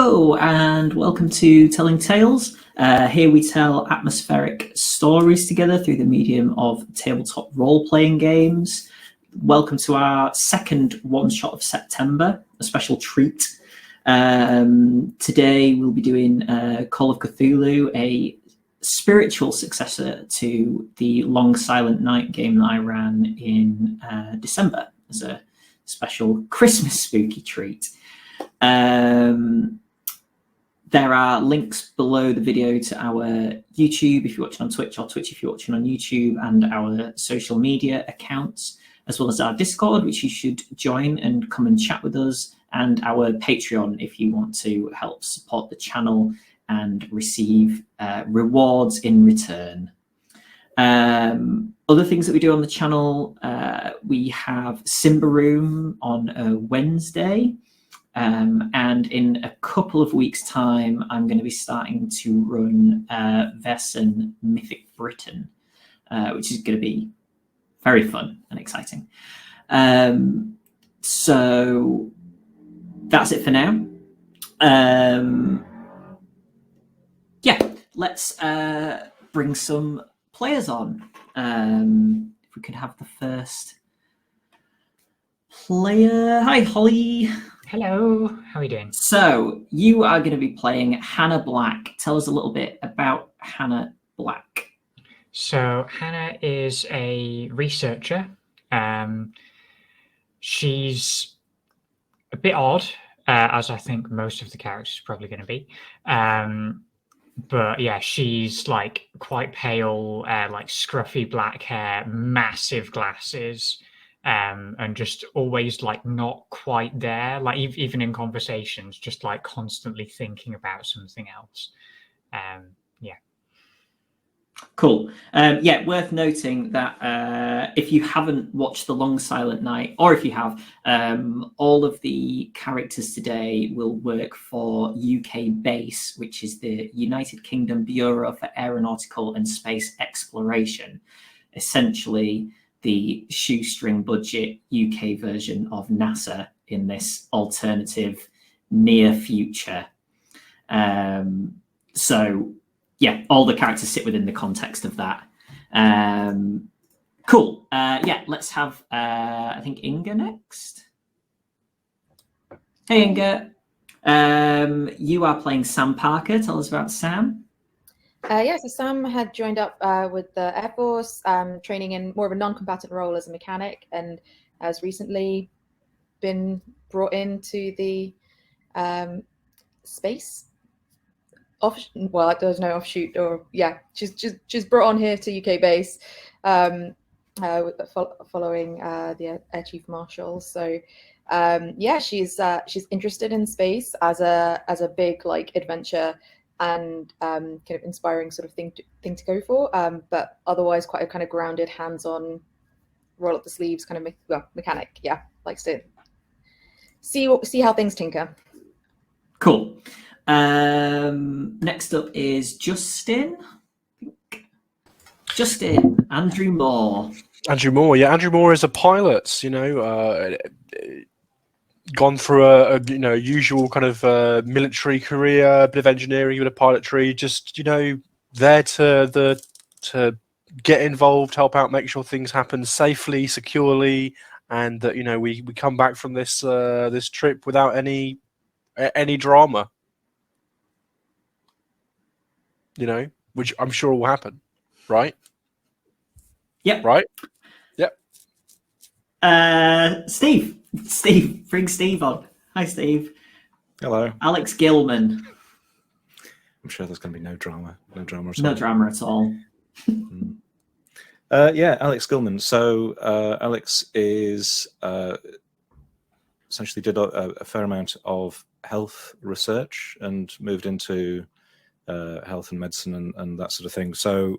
Hello and welcome to Telling Tales. Here we tell atmospheric stories together through the medium of tabletop role-playing games. Welcome to our second one-shot of September, a special treat. Today we'll be doing Call of Cthulhu, a spiritual successor to the Long Silent Night game that I ran in December as a special Christmas spooky treat. There are links below the video to our YouTube if you're watching on Twitch, or Twitch if you're watching on YouTube, and our social media accounts, as well as our Discord, which you should join and come and chat with us, and our Patreon if you want to help support the channel and receive rewards in return. Other things that we do on the channel, we have Simba Room on a Wednesday. And in a couple of weeks' time, I'm going to be starting to run Versen Mythic Britain, which is going to be very fun and exciting. So that's it for now. Yeah, let's bring some players on. If we could have the first player. Hi, Holly. Hello, how are you doing? So you are going to be playing Hannah Black. Tell us a little bit about Hannah Black. So Hannah is a researcher. She's a bit odd, as I think most of the characters are probably going to be. But yeah, she's like quite pale, like scruffy black hair, massive glasses. And just always like not quite there, like even in conversations, just like constantly thinking about something else. Yeah. Cool. Yeah, worth noting that if you haven't watched The Long Silent Night, or if you have, all of the characters today will work for UK BASE, which is the United Kingdom Bureau for Aeronautical and Space Exploration. Essentially, the shoestring budget UK version of NASA in this alternative near future. So yeah, all the characters sit within the context of that. Cool. Yeah, let's have, I think, Inga next. Hey, Inga. You are playing Sam Parker. Tell us about Sam. Yeah, so Sam had joined up with the Air Force, training in more of a non-combatant role as a mechanic, and has recently been brought into the space. Well, there's no offshoot, or yeah, she's brought on here to UK base, following the Air Chief Marshal. So yeah, she's interested in space as a big like adventure and kind of inspiring sort of thing to go for, but otherwise quite a kind of grounded, hands-on, roll up the sleeves kind of mechanic. Yeah, likes to see how things tinker. Cool. Next up is Justin. Andrew Moore. Andrew Moore, yeah. Andrew Moore is a pilot, gone through a usual kind of military career, bit of engineering, bit of pilotry, just there to get involved, help out, make sure things happen safely, securely, and that we come back from this this trip without any drama, which I'm sure will happen, right? Yep. Right. Yep. Steve, bring Steve on. Hi, Steve. Hello. Alex Gilman. I'm sure there's going to be no drama at all. No drama at all. Yeah, Alex Gilman. So Alex is essentially did a fair amount of health research and moved into health and medicine and that sort of thing. So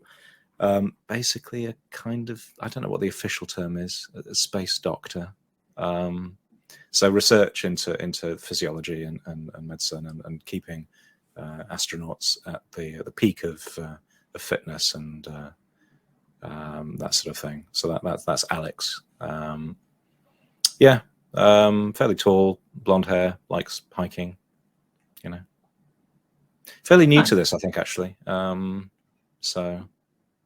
basically a kind of, I don't know what the official term is, a space doctor. So research into physiology and medicine and keeping astronauts at the peak of fitness and that sort of thing. So that's Alex. Yeah, fairly tall, blonde hair, likes hiking. Fairly new Nice. to this, I think, actually. So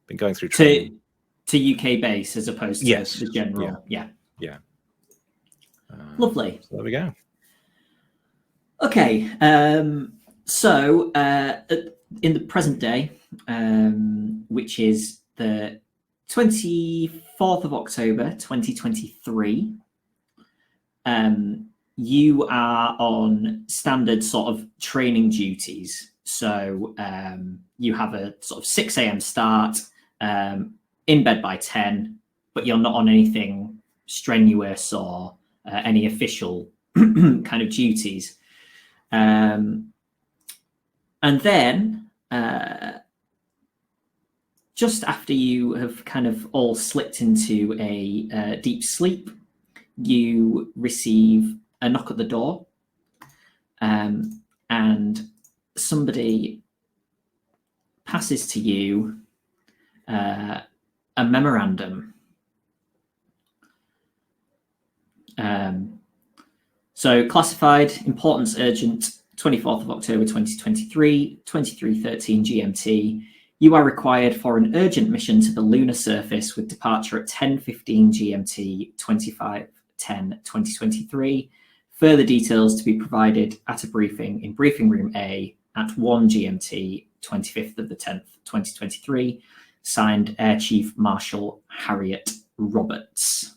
been going through training. To UK base as opposed to Yes. the general. Yeah. Lovely. So there we go. Okay. So in the present day, which is the 24th of October, 2023, you are on standard sort of training duties. So you have a sort of 6 a.m. start, in bed by 10, but you're not on anything strenuous or any official kind of duties. And then just after you have kind of all slipped into a deep sleep, you receive a knock at the door, and somebody passes to you a memorandum. So classified, importance urgent, 24th of October 2023, 23:13 GMT. You are required for an urgent mission to the lunar surface with departure at 10:15 GMT, 25:10 2023. Further details to be provided at a briefing in briefing room A at 1 GMT, 25th of the 10th, 2023. Signed, Air Chief Marshal Harriet Roberts.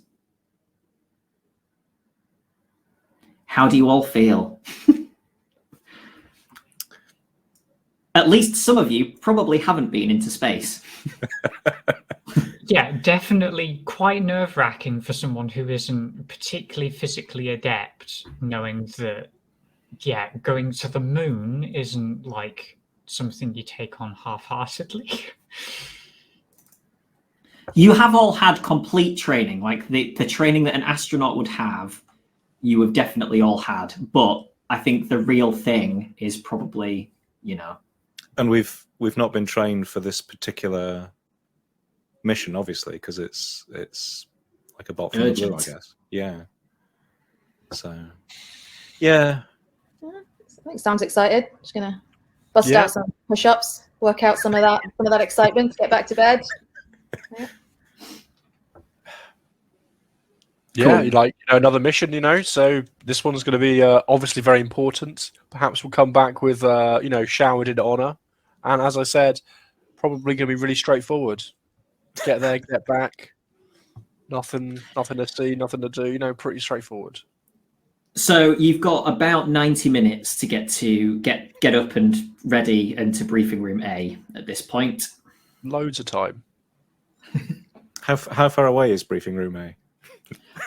How do you all feel? At least some of you probably haven't been into space. Yeah, definitely quite nerve-wracking for someone who isn't particularly physically adept, knowing that, yeah, going to the moon isn't like something you take on half-heartedly. You have all had complete training, like the training that an astronaut would have, you have definitely all had. But I think the real thing is probably, And we've not been trained for this particular mission, obviously, because it's like a bolt from the blue, I guess. Yeah. So, yeah. I think Sam's excited. Just gonna bust out some push-ups, work out some of that excitement, get back to bed. Yeah, Cool. like another mission, So this one's going to be obviously very important. Perhaps we'll come back with showered in honor, and as I said, probably going to be really straightforward. Get there, get back. Nothing to see, nothing to do. Pretty straightforward. So you've got about 90 minutes to get up and ready into briefing room A at this point. Loads of time. How far away is briefing room A?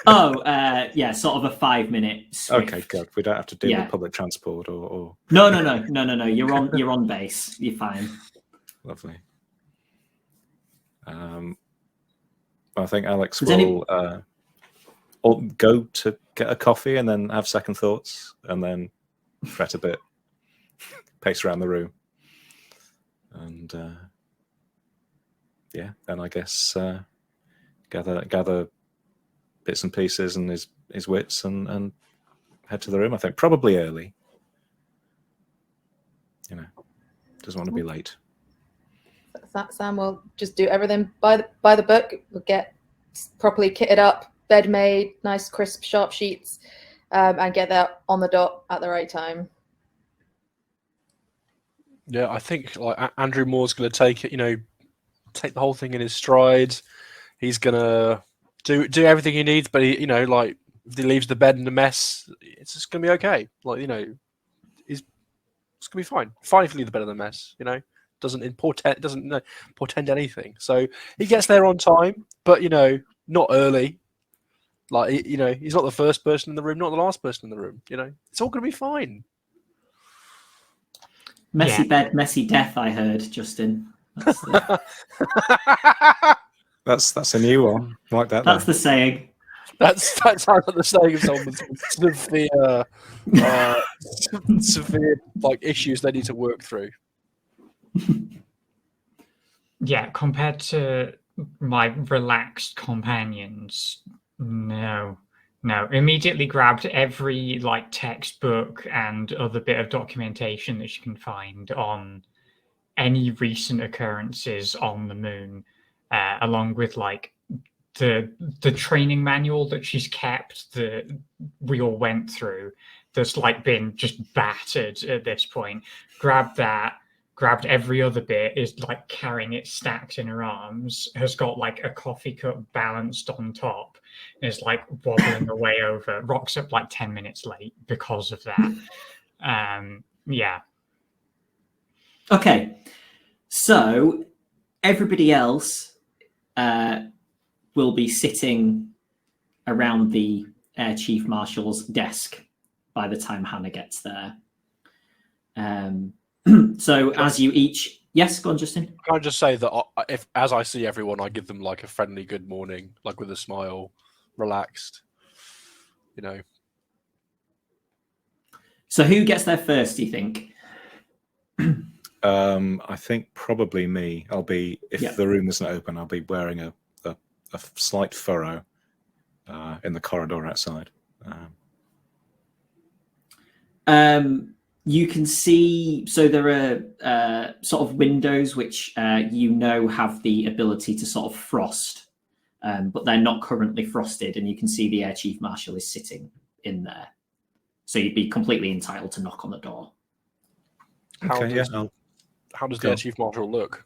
Sort of a 5-minute swift. Okay, good. We don't have to deal with public transport or. No. You're on base. You're fine. Lovely. I think Alex will go to get a coffee and then have second thoughts and then fret a bit, pace around the room, and then I guess gather bits and pieces and his wits and head to the room. I think probably early. Doesn't want to be late. Sam will just do everything by the book. We'll get properly kitted up, bed made, nice crisp sharp sheets, and get that on the dot at the right time. Yeah, I think like Andrew Moore's going to take it. Take the whole thing in his stride. He's going to do everything he needs, but he if he leaves the bed in a mess, it's just going to be okay. It's going to be fine. Fine if you leave the bed in a mess. Doesn't portend anything. So he gets there on time, but not early. He's not the first person in the room, not the last person in the room. It's all going to be fine. Messy bed, messy death. I heard, Justin. That's a new one. I like that. That's the saying. That sounds like the saying of someone with severe issues they need to work through. Yeah, compared to my relaxed companions, no. No, immediately grabbed every like textbook and other bit of documentation that she can find on any recent occurrences on the moon, along with like the training manual that she's kept that we all went through that's like been just battered at this point. Grabbed that, grabbed every other bit, is like carrying it stacked in her arms, has got like a coffee cup balanced on top, is like wobbling away over, rocks up like 10 minutes late because of that. Yeah. Okay, so everybody else will be sitting around the Air Chief Marshal's desk by the time Hannah gets there. So as you each... Yes, go on, Justin. Can I just say that if, as I see everyone, I give them like a friendly good morning, like with a smile, relaxed, you know. So who gets there first, do you think? I think probably me. I'll be, if the room isn't open, I'll be wearing a slight furrow in the corridor outside. You can see, so there are sort of windows which you know have the ability to sort of frost, but they're not currently frosted, and you can see the Air Chief Marshal is sitting in there. So you'd be completely entitled to knock on the door. How does the Air Chief Marshal look?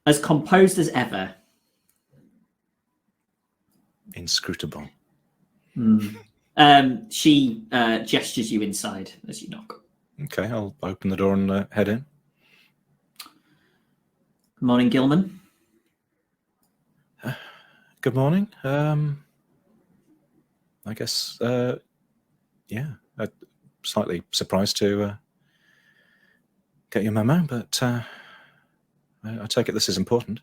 As composed as ever. Inscrutable. She gestures you inside as you knock. Okay, I'll open the door and head in. Good morning, Gilman. Good morning. I guess, yeah, I'm slightly surprised to get your memo, but I take it this is important.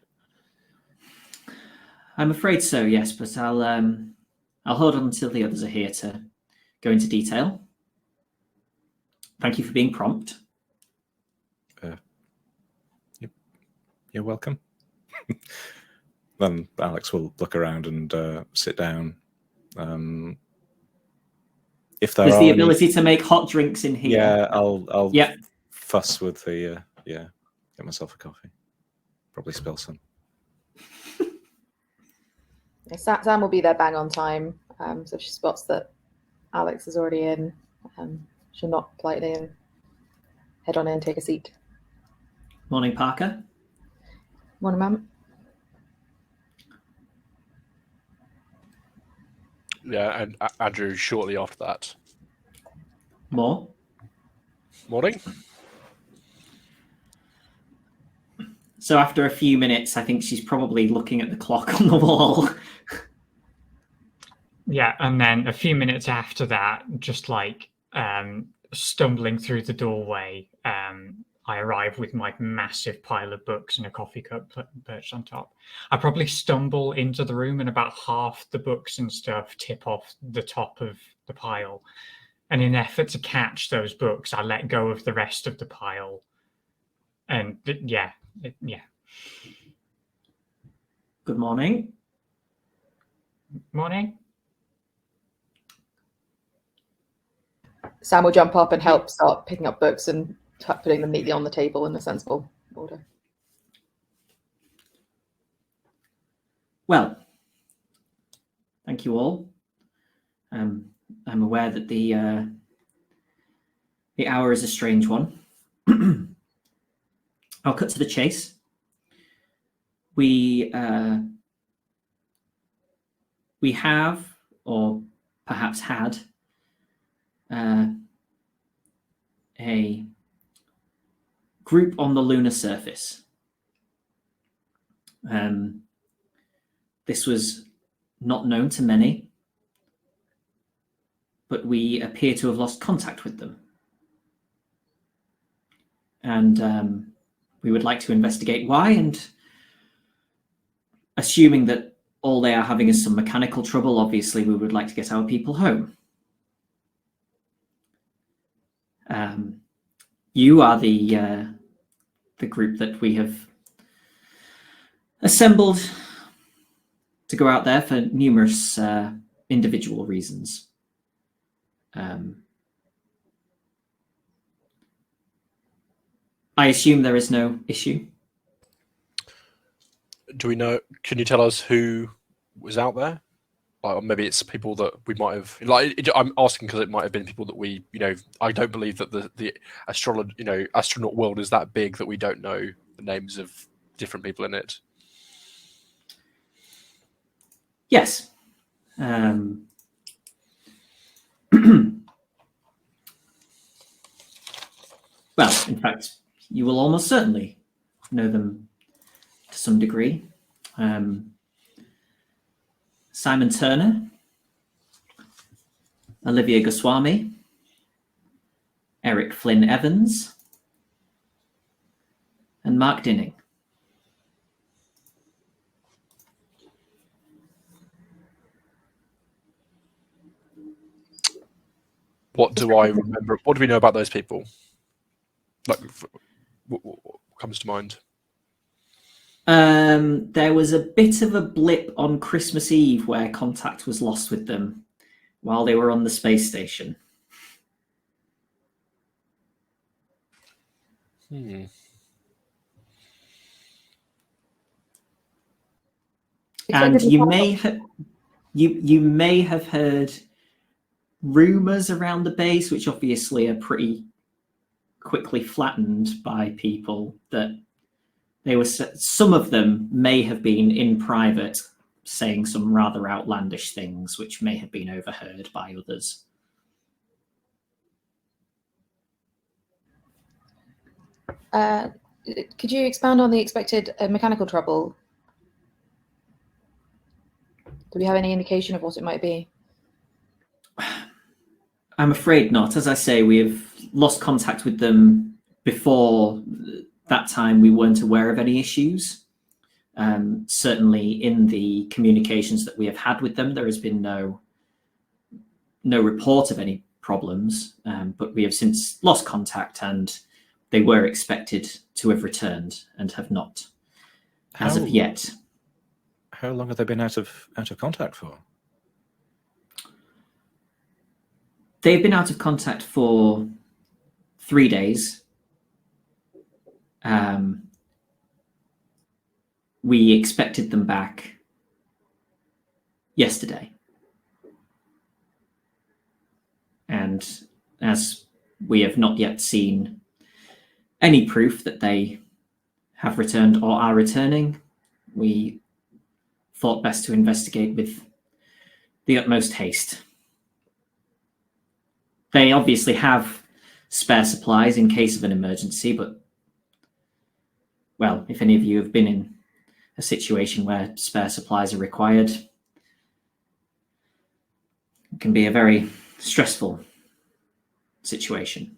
I'm afraid so, yes, but I'll hold on until the others are here to go into detail. Thank you for being prompt. You're welcome. Then Alex will look around and sit down. If there There's are the ability to make hot drinks in here. Yeah, I'll fuss with the get myself a coffee. Probably spill some. Sam will be there bang on time. So if she spots that Alex is already in, she'll knock politely and head on in and take a seat. Morning, Parker. Morning, ma'am. Yeah, and Andrew shortly after that. More. Morning. So after a few minutes, I think she's probably looking at the clock on the wall. Yeah, and then a few minutes after that, just like stumbling through the doorway, I arrive with my massive pile of books and a coffee cup perched on top. I probably stumble into the room and about half the books and stuff tip off the top of the pile. And in an effort to catch those books, I let go of the rest of the pile. And yeah. Good morning. Morning. Sam will jump up and help start picking up books and putting them neatly on the table in a sensible order. Well, thank you all. I'm aware that the hour is a strange one. I'll cut to the chase. We have, or perhaps had, a group on the lunar surface. This was not known to many, but we appear to have lost contact with them. And we would like to investigate why, and assuming that all they are having is some mechanical trouble, obviously we would like to get our people home. You are the group that we have assembled to go out there for numerous individual reasons. I assume there is no issue. Do we know? Can you tell us who was out there? Like, or maybe it's people that we might have. I'm asking because it might have been people that we, I don't believe that the astronaut world is that big that we don't know the names of different people in it. Yes. Well, in fact, you will almost certainly know them to some degree. Simon Turner, Olivia Goswami, Eric Flynn Evans, and Mark Dinning. What do I remember? What do we know about those people? Like, what comes to mind? There was a bit of a blip on Christmas Eve where contact was lost with them while they were on the space station. And you may have heard rumors around the base, which obviously are pretty quickly flattened by people, that some of them may have been in private saying some rather outlandish things, which may have been overheard by others. Could you expand on the expected mechanical trouble? Do we have any indication of what it might be? I'm afraid not. As I say, we have lost contact with them before that time. We weren't aware of any issues. Certainly in the communications that we have had with them, there has been no report of any problems, but we have since lost contact, and they were expected to have returned and have not as of yet. How long have they been out of contact for? They've been out of contact for 3 days. We expected them back yesterday. And as we have not yet seen any proof that they have returned or are returning, we thought best to investigate with the utmost haste. They obviously have spare supplies in case of an emergency, but, well, if any of you have been in a situation where spare supplies are required, it can be a very stressful situation.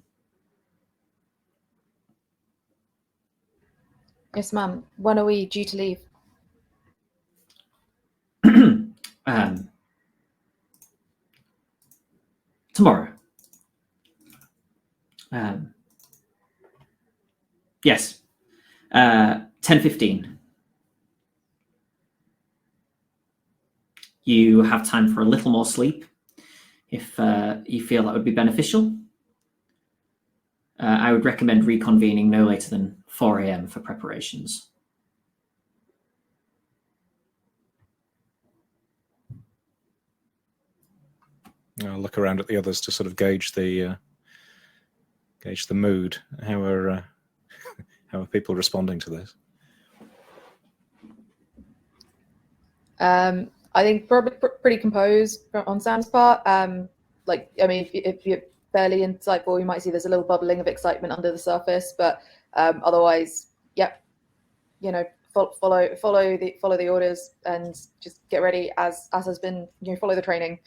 Yes, ma'am. When are we due to leave? Tomorrow. Yes. 10:15. You have time for a little more sleep if you feel that would be beneficial. I would recommend reconvening no later than 4 a.m. for preparations. I'll look around at the others to sort of gauge the mood. How are people responding to this? I think probably pretty composed on Sam's part. If you're fairly insightful, you might see there's a little bubbling of excitement under the surface, but otherwise, yep, follow the orders and just get ready as has been, follow the training.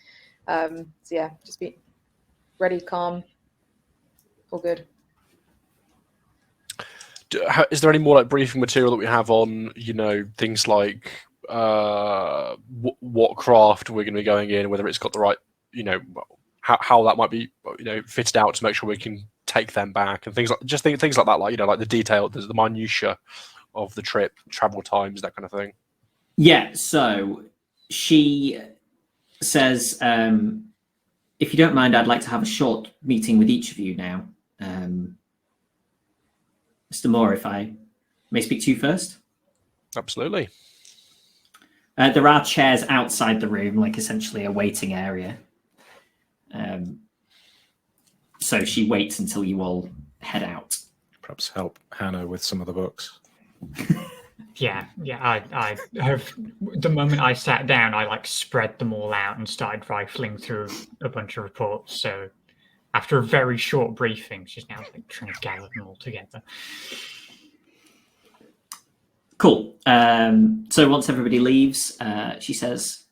So yeah, just be ready, calm, all good. Is there any more briefing material that we have on, things like what craft we're going to be going in, whether it's got the right, how that might be, fitted out to make sure we can take them back, and things like things like that, like the detail, there's the minutiae of the trip, travel times, that kind of thing. Yeah. So she says, if you don't mind, I'd like to have a short meeting with each of you now. Mr. Moore, if I may speak to you first. Absolutely. There are chairs outside the room, like essentially a waiting area. So she waits until you all head out. Perhaps help Hannah with some of the books. Yeah. I have. The moment I sat down, I like spread them all out and started rifling through a bunch of reports. So after a very short briefing, she's now like trying to gather them all together. Cool. So once everybody leaves, she says,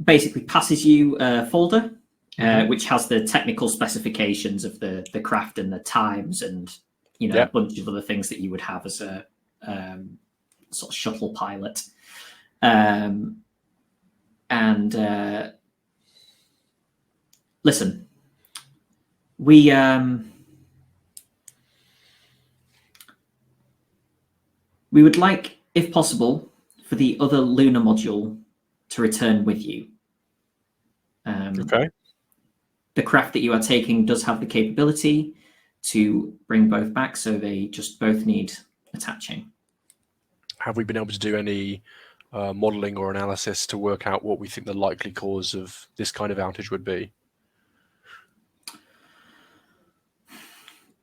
basically passes you a folder, which has the technical specifications of the craft and the times and, a bunch of other things that you would have as a sort of shuttle pilot. Listen, we would like, if possible, for the other lunar module to return with you. Okay. The craft that you are taking does have the capability to bring both back, so they just both need attaching. Have we been able to do any modelling or analysis to work out what we think the likely cause of this kind of outage would be?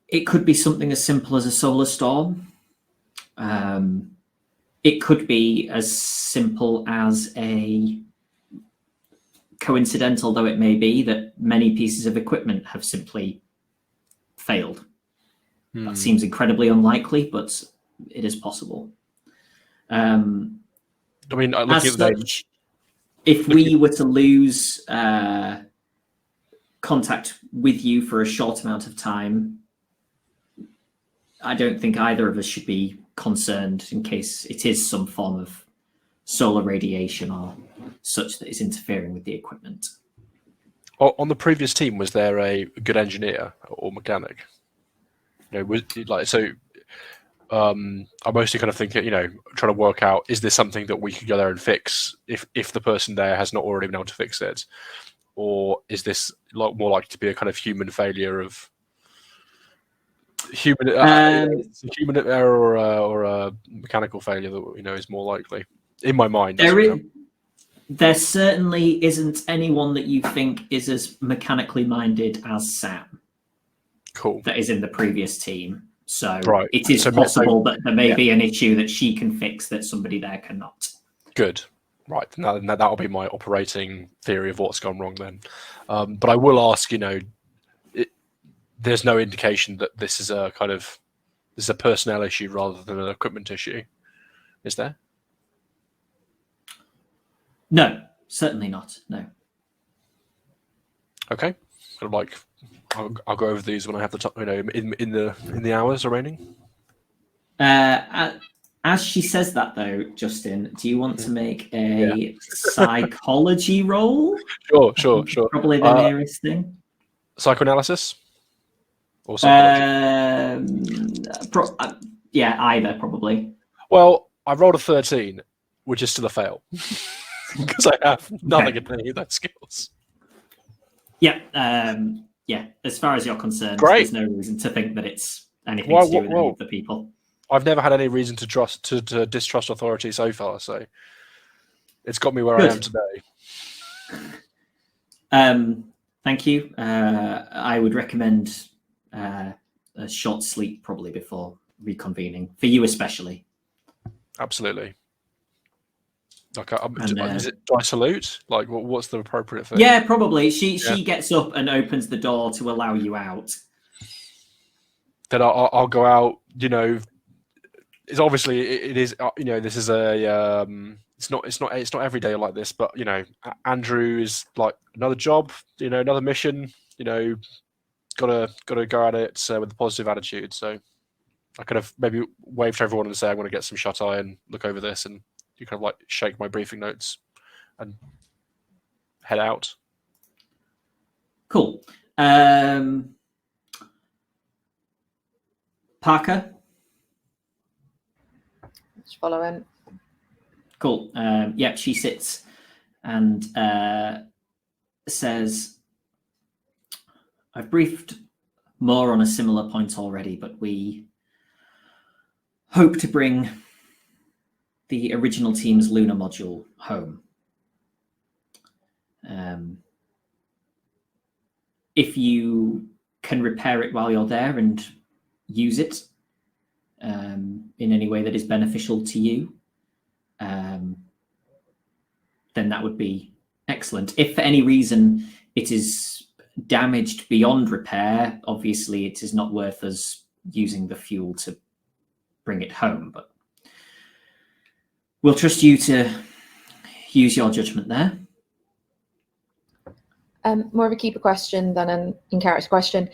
It could be something as simple as a solar storm. It could be as simple as a coincidental, though it may be, that many pieces of equipment have simply failed. That seems incredibly unlikely, but it is possible. I mean, looking as at the such, if we were to lose contact with you for a short amount of time, I don't think either of us should be concerned in case it is some form of solar radiation or such that is interfering with the equipment. on the previous team, was there a good engineer or mechanic? Was like so. I mostly kind of think, trying to work out, is this something that we could go there and fix if the person there has not already been able to fix it, or is this more likely to be a kind of human failure of human error or a mechanical failure that is more likely in my mind? There certainly isn't anyone that you think is as mechanically minded as Sam. Cool. That is in the previous team. So right. It is possible that there may be an issue that she can fix that somebody there cannot. Good. Right. Now that'll be my operating theory of what's gone wrong then. But I will ask, there's no indication that this is a personnel issue rather than an equipment issue, is there? No, certainly not. No. Okay. I'll go over these when I have the time, in the hours remaining. As she says that, though, Justin, do you want to make a psychology roll? Sure. Probably the nearest thing. Psychoanalysis? Or psychology? Either, probably. Well, I rolled a 13, which is still a fail. Because I have nothing in any of those skills. Yeah. As far as you're concerned, Great. There's no reason to think that it's anything to do with any of the people. I've never had any reason to distrust authority so far, so it's got me where I am today. Thank you. I would recommend a short sleep probably before reconvening, for you especially. Absolutely. Okay, do I salute? Like, what's the appropriate thing? Yeah, probably. She gets up and opens the door to allow you out. Then I'll go out. It's obviously it is. This is a. It's not every day like this, but Andrew is like another job. Another mission. Gotta go at it with a positive attitude. So I kind of maybe wave to everyone and say I'm going to get some shut eye and look over this, and you kind of like shake my briefing notes and head out. Cool. Parker? Just follow him. Cool. Yeah, she sits and says, I've briefed more on a similar point already, but we hope to bring the original team's lunar module home. If you can repair it while you're there and use it in any way that is beneficial to you, then that would be excellent. If for any reason it is damaged beyond repair, obviously it is not worth us using the fuel to bring it home, but we'll trust you to use your judgment there. More of a keeper question than an in-character question.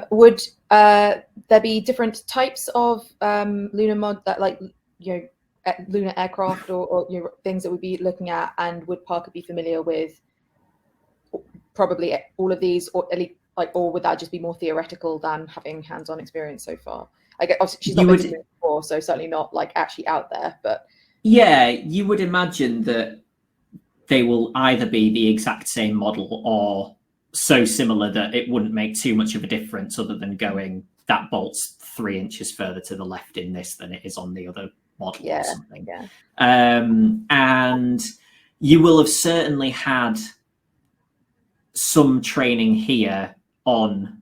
Would there be different types of lunar mod that, like, lunar aircraft or things that we'd be looking at, and would Parker be familiar with probably all of these, or at least, like, or would that just be more theoretical than having hands-on experience so far? I guess obviously she's not been to the moon before, so certainly not like actually out there, but yeah, you would imagine that they will either be the exact same model or so similar that it wouldn't make too much of a difference, other than going, that bolt's 3 inches further to the left in this than it is on the other model or something. Yeah. And you will have certainly had some training here on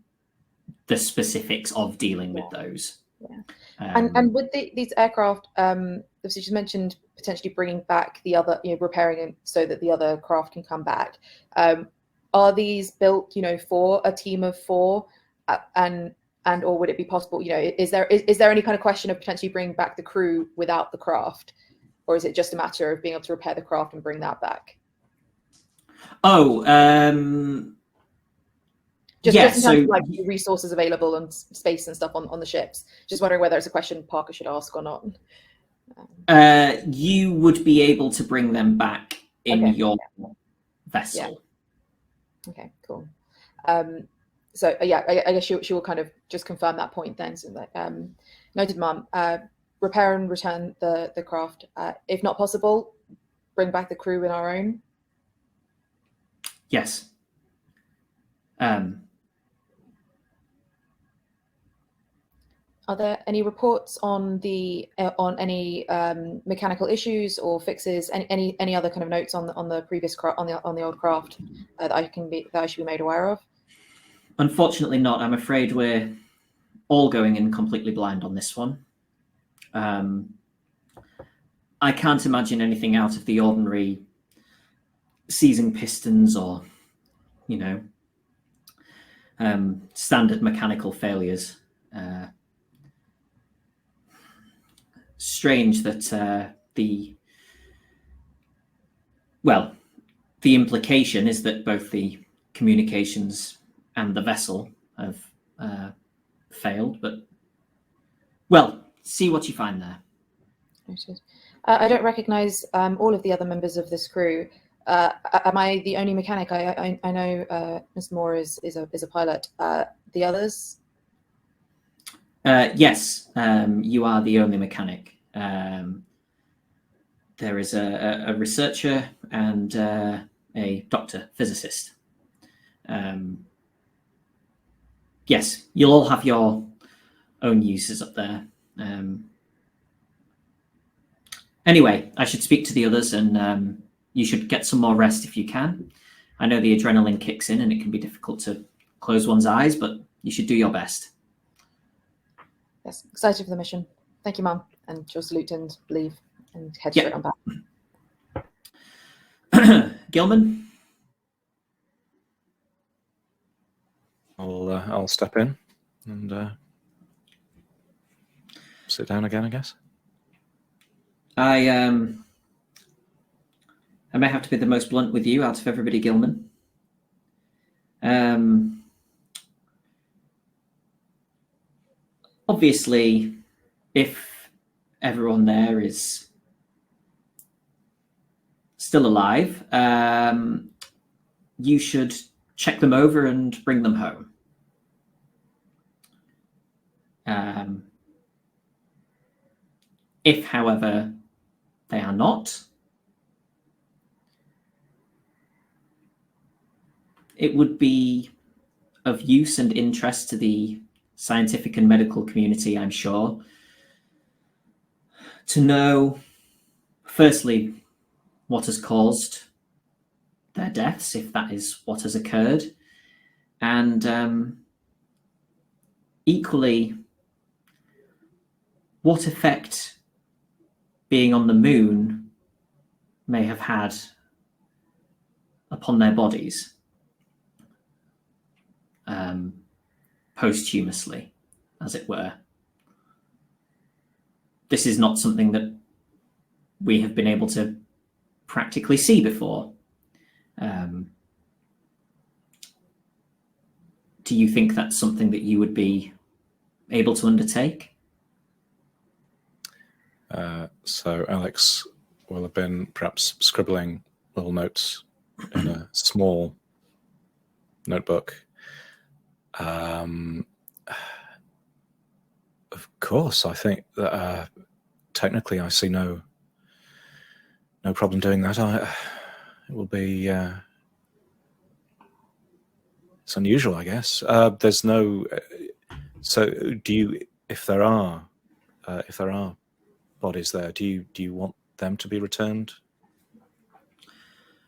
the specifics of dealing with those. Yeah. And with these aircraft, obviously you mentioned potentially bringing back the other, repairing it so that the other craft can come back. Are these built, for a team of 4, and or would it be possible, is there any kind of question of potentially bringing back the crew without the craft, or is it just a matter of being able to repair the craft and bring that back? Just in terms of like resources available and space and stuff on the ships. Just wondering whether it's a question Parker should ask or not. You would be able to bring them back in your vessel. Yeah. Okay, cool. So I guess she will kind of just confirm that point then. So that, noted, Mum. Repair and return the craft. If not possible, bring back the crew in our own. Yes. Are there any reports on any mechanical issues or fixes? Any other kind of notes on the previous on the old craft that I should be made aware of? Unfortunately, not. I'm afraid we're all going in completely blind on this one. I can't imagine anything out of the ordinary, seizing pistons or, standard mechanical failures. Strange that the implication is that both the communications and the vessel have failed, but see what you find there. I don't recognize all of the other members of this crew. Am I the only mechanic? I know Ms. Moore is a pilot. The others? Yes, you are the only mechanic. There is a researcher and a doctor physicist. Yes, you'll all have your own uses up there. Anyway, I should speak to the others, and you should get some more rest if you can. I know the adrenaline kicks in and it can be difficult to close one's eyes, but you should do your best. Yes, excited for the mission. Thank you, Mum. And she'll salute and leave and head straight on back. Gilman? I'll step in and sit down again, I guess. I may have to be the most blunt with you out of everybody, Gilman. Obviously, if everyone there is still alive, you should check them over and bring them home. If, however, they are not, it would be of use and interest to the scientific and medical community, I'm sure, to know, firstly, what has caused their deaths, if that is what has occurred, and equally, what effect being on the moon may have had upon their bodies posthumously, as it were. This is not something that we have been able to practically see before. Do you think that's something that you would be able to undertake? So Alex will have been perhaps scribbling little notes in a small notebook. Of course, I think that technically I see no problem doing that. It will be it's unusual, I guess. There's no. So, do you? If there are bodies there, do you want them to be returned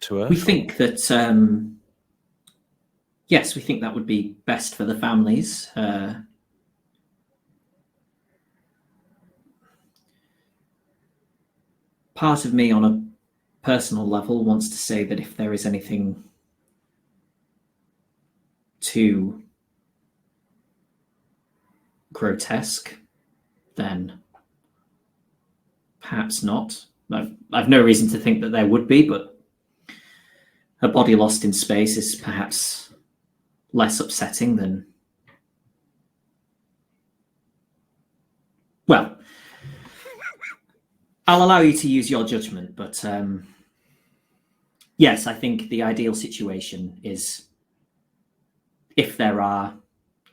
to Earth? We think that yes, we think that would be best for the families. Part of me, on a personal level, wants to say that if there is anything too grotesque, then perhaps not. I've no reason to think that there would be, but a body lost in space is perhaps less upsetting than... Well, I'll allow you to use your judgment, but yes, I think the ideal situation is if there are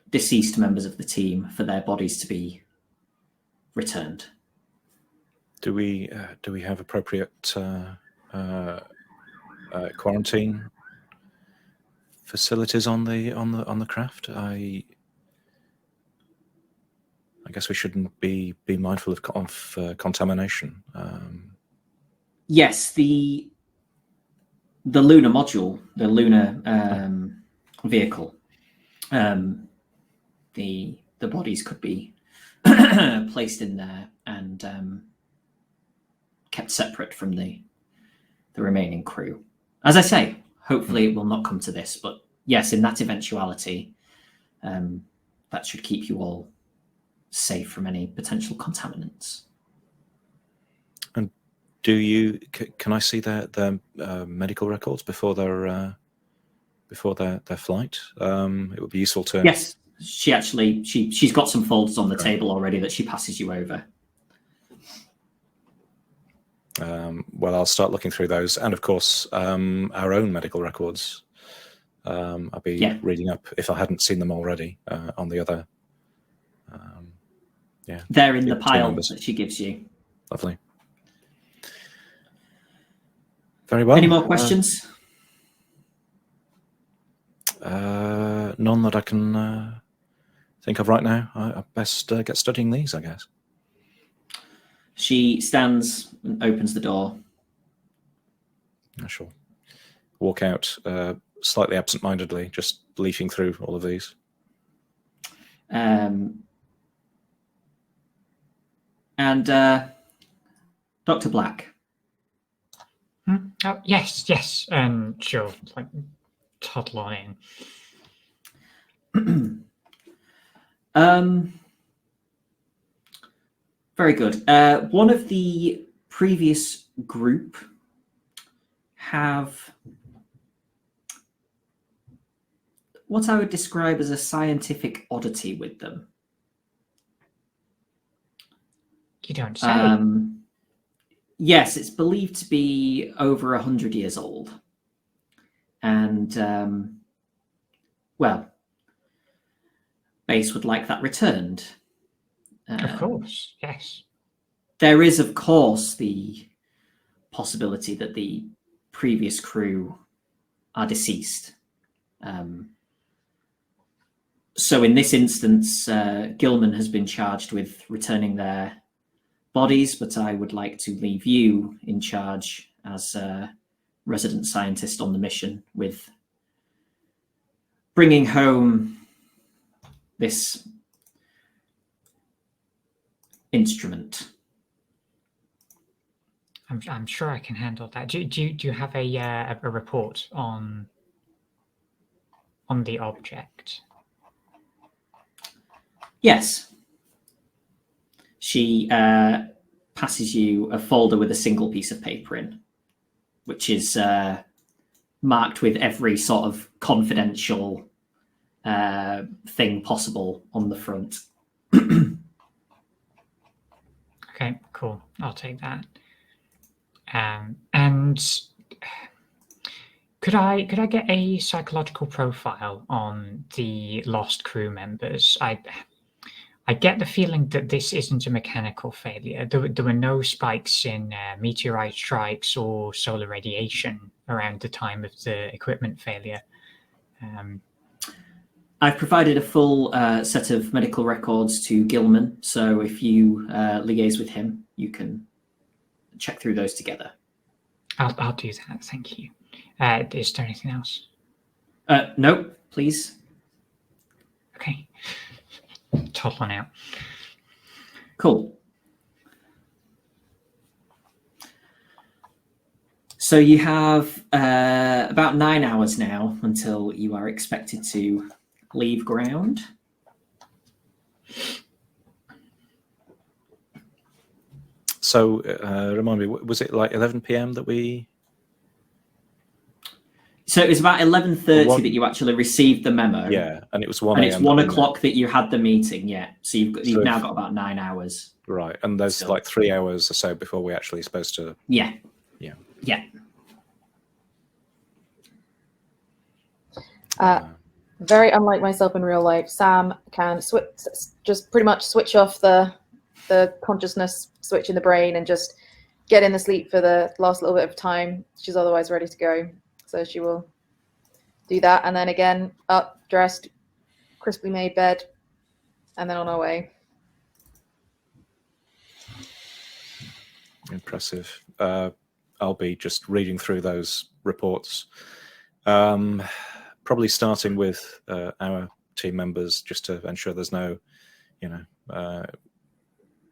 deceased members of the team, for their bodies to be returned. Do we have appropriate quarantine facilities on the craft? I guess we shouldn't be mindful of contamination. Yes, the lunar module, the lunar vehicle, the bodies could be placed in there and kept separate from the remaining crew. As I say, hopefully it will not come to this, but yes, in that eventuality, that should keep you all safe from any potential contaminants. And can I see their medical records before their flight? It would be useful to... Yes, she's got some folders on the table already that she passes you over. Well, I'll start looking through those, and of course, our own medical records. I'll be reading up, if I hadn't seen them already, on the other. They're in the pile that she gives you. Lovely. Very well. Any more questions? None that I can think of right now. I best get studying these, I guess. She stands and opens the door. I shall walk out slightly absent-mindedly, just leafing through all of these. And Dr. Black. Oh, yes, and she'll toddle on in. Very good. One of the previous group have what I would describe as a scientific oddity with them. You don't say. Yes, it's believed to be over 100 years old. And, well, Base would like that returned. Of course, yes. There is, of course, the possibility that the previous crew are deceased. So in this instance, Gilman has been charged with returning their bodies, but I would like to leave you in charge as a resident scientist on the mission with bringing home this instrument. I'm sure I can handle that. Do you have a report on the object? Yes. She passes you a folder with a single piece of paper in, which is marked with every sort of confidential thing possible on the front. Okay, cool. I'll take that. And could I get a psychological profile on the lost crew members? I get the feeling that this isn't a mechanical failure. There were no spikes in meteorite strikes or solar radiation around the time of the equipment failure. I've provided a full set of medical records to Gilman, so if you liaise with him, you can check through those together. I'll do that, thank you. Is there anything else? No, please. Okay. Toddling out. Cool. So you have about 9 hours now until you are expected to leave ground. So, remind me, was it like 11 p.m. that we... So it was about 11:30 that you actually received the memo. Yeah, and it was 1 and it's a.m. 1 o'clock that you had the meeting, yeah. So you've now got about 9 hours. Right, and there's like 3 hours or so before we're actually supposed to... Yeah. Yeah. Yeah. Very unlike myself in real life, Sam can just pretty much switch off the consciousness switch in the brain and just get in the sleep for the last little bit of time. She's otherwise ready to go. So she will do that. And then again, up, dressed, crisply made bed, and then on our way. Impressive. I'll be just reading through those reports. Probably starting with our team members, just to ensure there's no,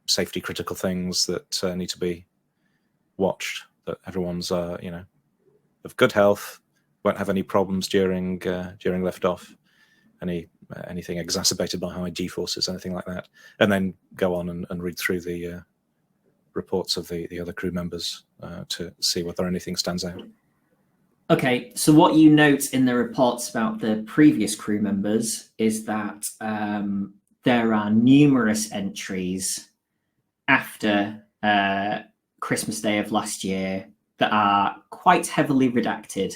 safety critical things that need to be watched. That everyone's, of good health, won't have any problems during liftoff, anything exacerbated by high G forces, anything like that, and then go on and read through the reports of the other crew members to see whether anything stands out. Okay, so what you note in the reports about the previous crew members is that there are numerous entries after Christmas Day of last year that are quite heavily redacted.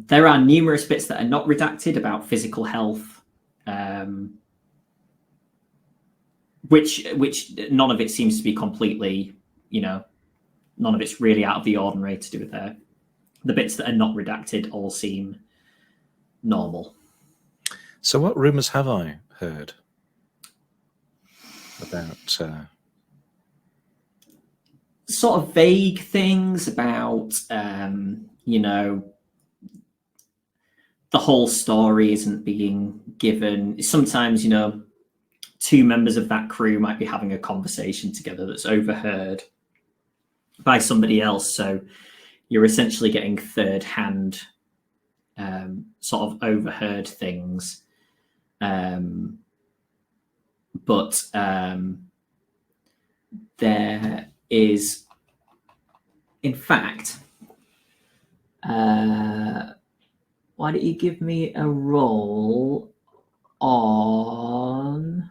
There are numerous bits that are not redacted about physical health, which none of it seems to be completely, none of it's really out of the ordinary to do with there. The bits that are not redacted all seem normal. So what rumours have I heard about... Sort of vague things about, the whole story isn't being given. Sometimes, two members of that crew might be having a conversation together that's overheard by somebody else. So you're essentially getting third-hand sort of overheard things. But there is, in fact, why don't you give me a roll on...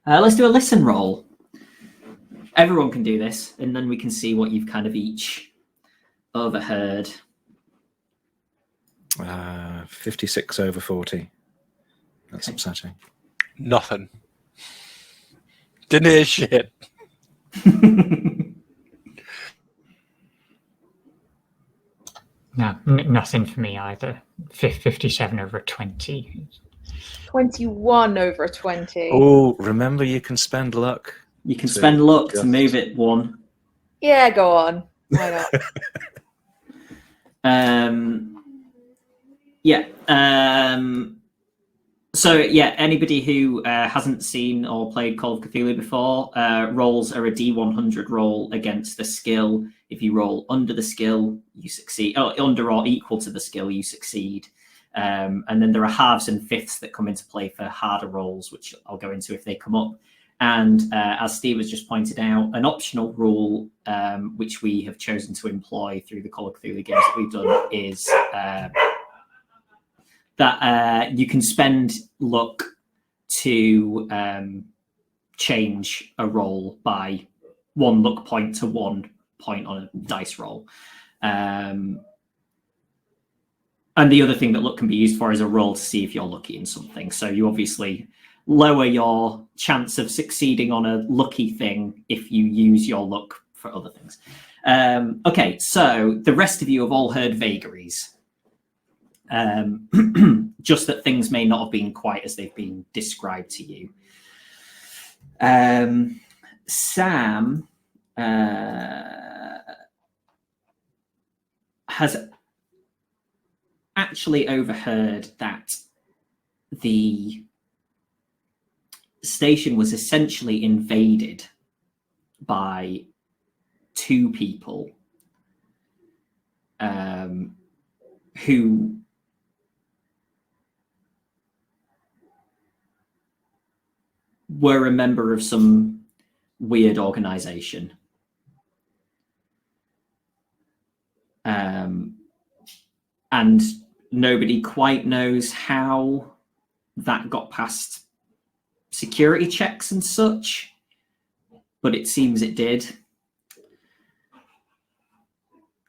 let's do a listen roll. Everyone can do this, and then we can see what you've kind of each overheard. 56 over 40. That's upsetting. Nothing. Didn't hear shit. No, nothing for me either. 57 over 20. 21 over 20. Oh, remember you can spend luck. You can spend luck to just- move it one. Yeah, go on. Why not? Yeah. So yeah, anybody who hasn't seen or played Call of Cthulhu before, rolls are a D100 roll against the skill. If you roll under the skill, you succeed. Oh, under or equal to the skill, you succeed. And then there are halves and fifths that come into play for harder rolls, which I'll go into if they come up. And as Steve has just pointed out, an optional rule which we have chosen to employ through the Call of Cthulhu games that we've done is that you can spend luck to change a roll by 1 luck point to 1 point on a dice roll. And the other thing that luck can be used for is a roll to see if you're lucky in something. So you obviously lower your chance of succeeding on a lucky thing if you use your luck for other things. Okay, so the rest of you have all heard vagaries. Just that things may not have been quite as they've been described to you. Sam has actually overheard that the station was essentially invaded by 2 people who were a member of some weird organization. And nobody quite knows how that got past security checks and such, but it seems it did.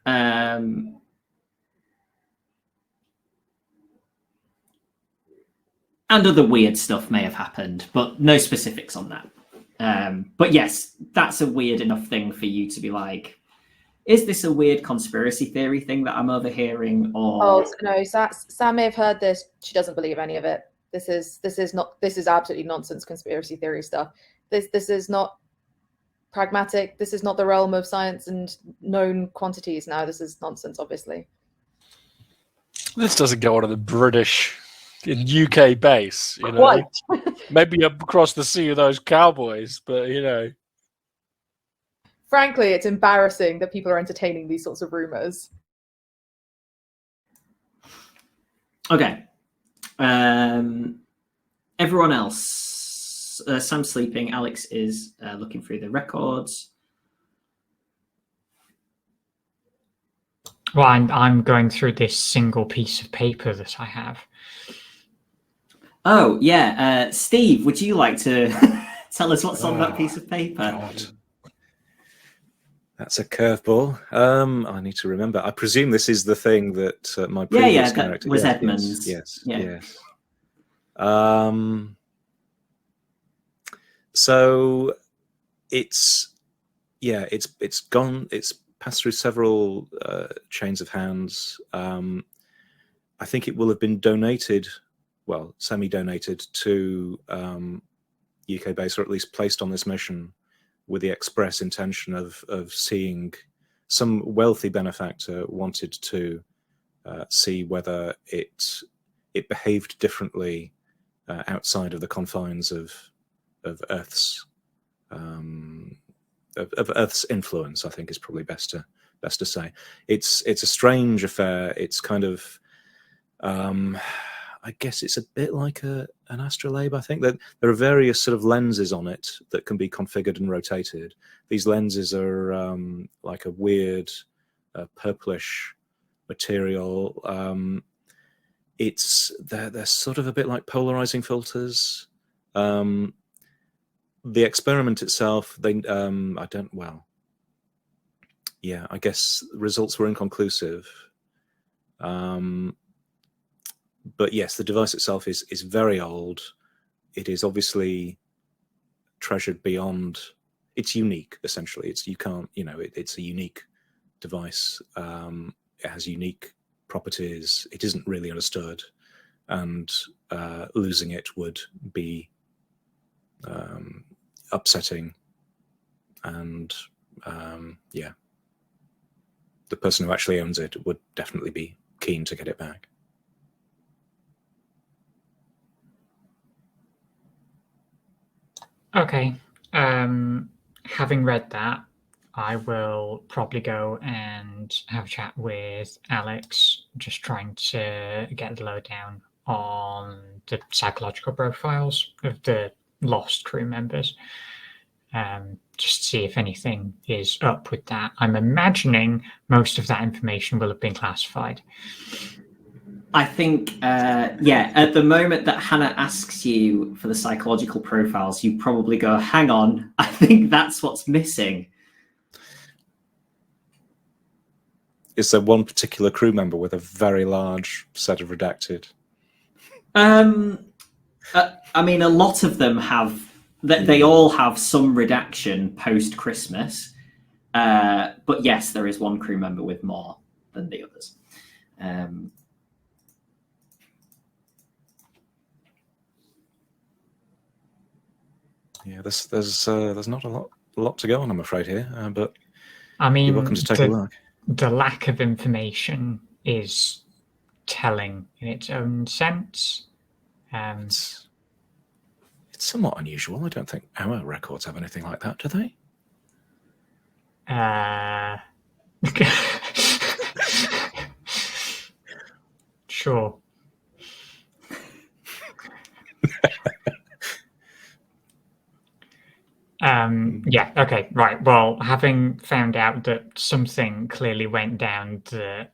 And other weird stuff may have happened, but no specifics on that. But yes, that's a weird enough thing for you to be like, is this a weird conspiracy theory thing that I'm overhearing? Or Oh no, Sam may have heard this. She doesn't believe any of it. This is absolutely nonsense conspiracy theory stuff. This is not pragmatic. This is not the realm of science and known quantities now. This is nonsense, obviously. This doesn't go on at the British in UK base, you know. What? Maybe up across the sea with those cowboys, but you know. Frankly, it's embarrassing that people are entertaining these sorts of rumors. okay. Everyone else, Sam's sleeping. Alex is looking through the records. Well, I'm going through this single piece of paper that I have. Oh yeah, Steve, would you like to tell us what's on that piece of paper? God. That's a curveball. I need to remember. I presume this is the thing that my previous character was Edmund's. Yes. Yeah. So it's gone. It's passed through several chains of hands. I think it will have been donated, well, semi-donated to UK base, or at least placed on this mission with the express intention of seeing some wealthy benefactor wanted to see whether it behaved differently outside of the confines of Earth's of Earth's influence. I think is probably best to say. It's a strange affair. It's kind of I guess it's a bit like an astrolabe. I think that there are various sort of lenses on it that can be configured and rotated. These lenses are like a weird purplish material. They're sort of a bit like polarizing filters. The experiment itself, I guess results were inconclusive. But yes, the device itself is very old. It is obviously treasured beyond. It's unique, essentially. It's a unique device. it has unique properties. It isn't really understood, and losing it would be upsetting. And yeah, the person who actually owns it would definitely be keen to get it back. Okay. Having read that, I will probably go and have a chat with Alex, just trying to get the lowdown on the psychological profiles of the lost crew members. Just to see if anything is up with that. I'm imagining most of that information will have been classified. I think, yeah, at the moment that Hannah asks you for the psychological profiles, you probably go, hang on, I think that's what's missing. Is there one particular crew member with a very large set of redacted? I mean, a lot of them have, they all have some redaction post-Christmas. But yes, there is one crew member with more than the others. Yeah, there's not a lot to go on, I'm afraid, here. But I mean, you're welcome to take a look. The lack of information is telling in its own sense. It's somewhat unusual. I don't think our records have anything like that, do they? Sure. Yeah, okay, right. Well, having found out that something clearly went down that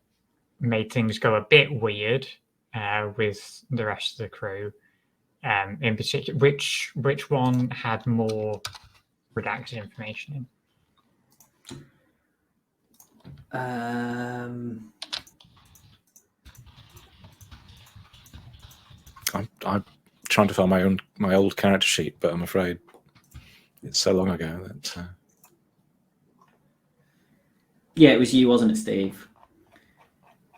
made things go a bit weird with the rest of the crew, in particular, which one had more redacted information in? I'm trying to find my old character sheet, but I'm afraid it's so long ago that. Yeah, it was you, wasn't it, Steve?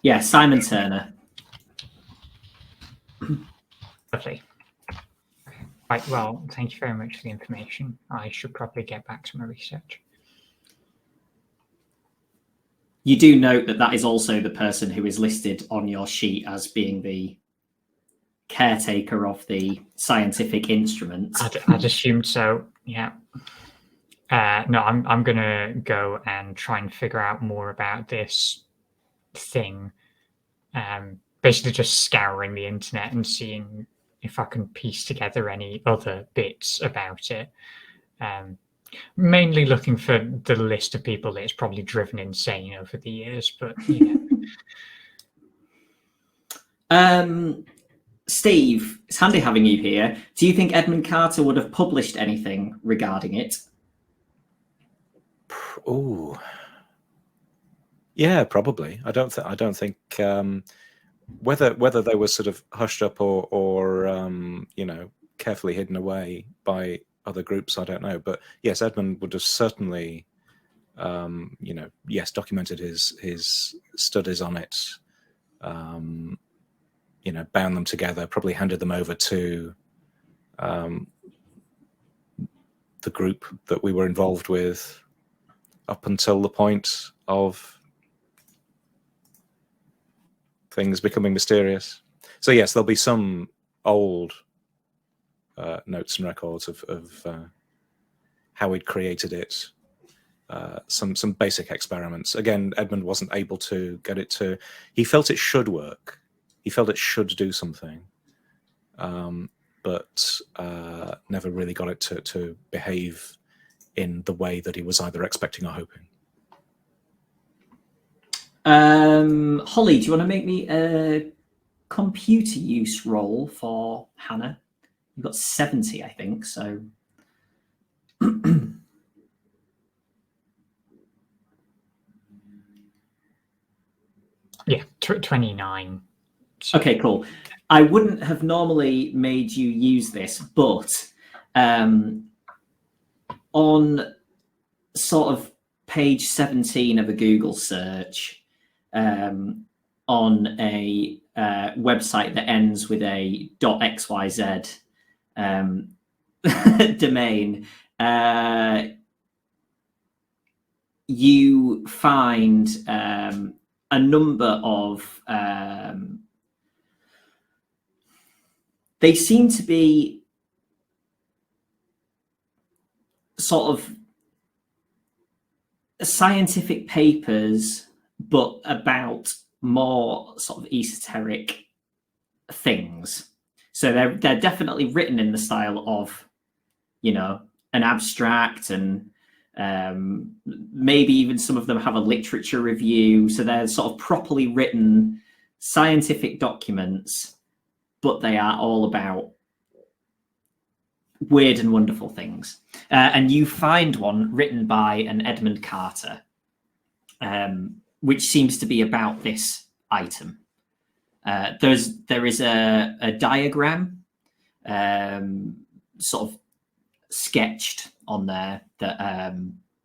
Yeah, Simon Turner. Lovely. Right, well, thank you very much for the information. I should probably get back to my research. You do note that that is also the person who is listed on your sheet as being the caretaker of the scientific instrument. I'd assumed so, yeah. No, I'm going to go and try and figure out more about this thing. Basically just scouring the internet and seeing if I can piece together any other bits about it. Mainly looking for the list of people that it's probably driven insane over the years, but you know. Steve, it's handy having you here. Do you think Edmund Carter would have published anything regarding it? Oh, yeah, probably. I don't think whether they were sort of hushed up or you know, carefully hidden away by other groups, I don't know. But yes, Edmund would have certainly, you know, yes, documented his studies on it. You know, bound them together, probably handed them over to the group that we were involved with up until the point of things becoming mysterious. So yes, there'll be some old notes and records of how he'd created it, some basic experiments. Again, Edmund wasn't able to get it to... He felt it should work. He felt it should do something, but never really got it to behave in the way that he was either expecting or hoping. Holly, do you want to make me a computer use roll for Hannah? You've got 70, I think, so... Yeah, 29. Okay, cool. I wouldn't have normally made you use this, but on sort of page 17 of a Google search, on a website that ends with a .xyz domain, you find a number of they seem to be sort of scientific papers, but about more sort of esoteric things. So they're definitely written in the style of, an abstract, and maybe even some of them have a literature review. So they're sort of properly written scientific documents, but they are all about weird and wonderful things. And you find one written by an Edmund Carter, which seems to be about this item. There is a diagram sort of sketched on there that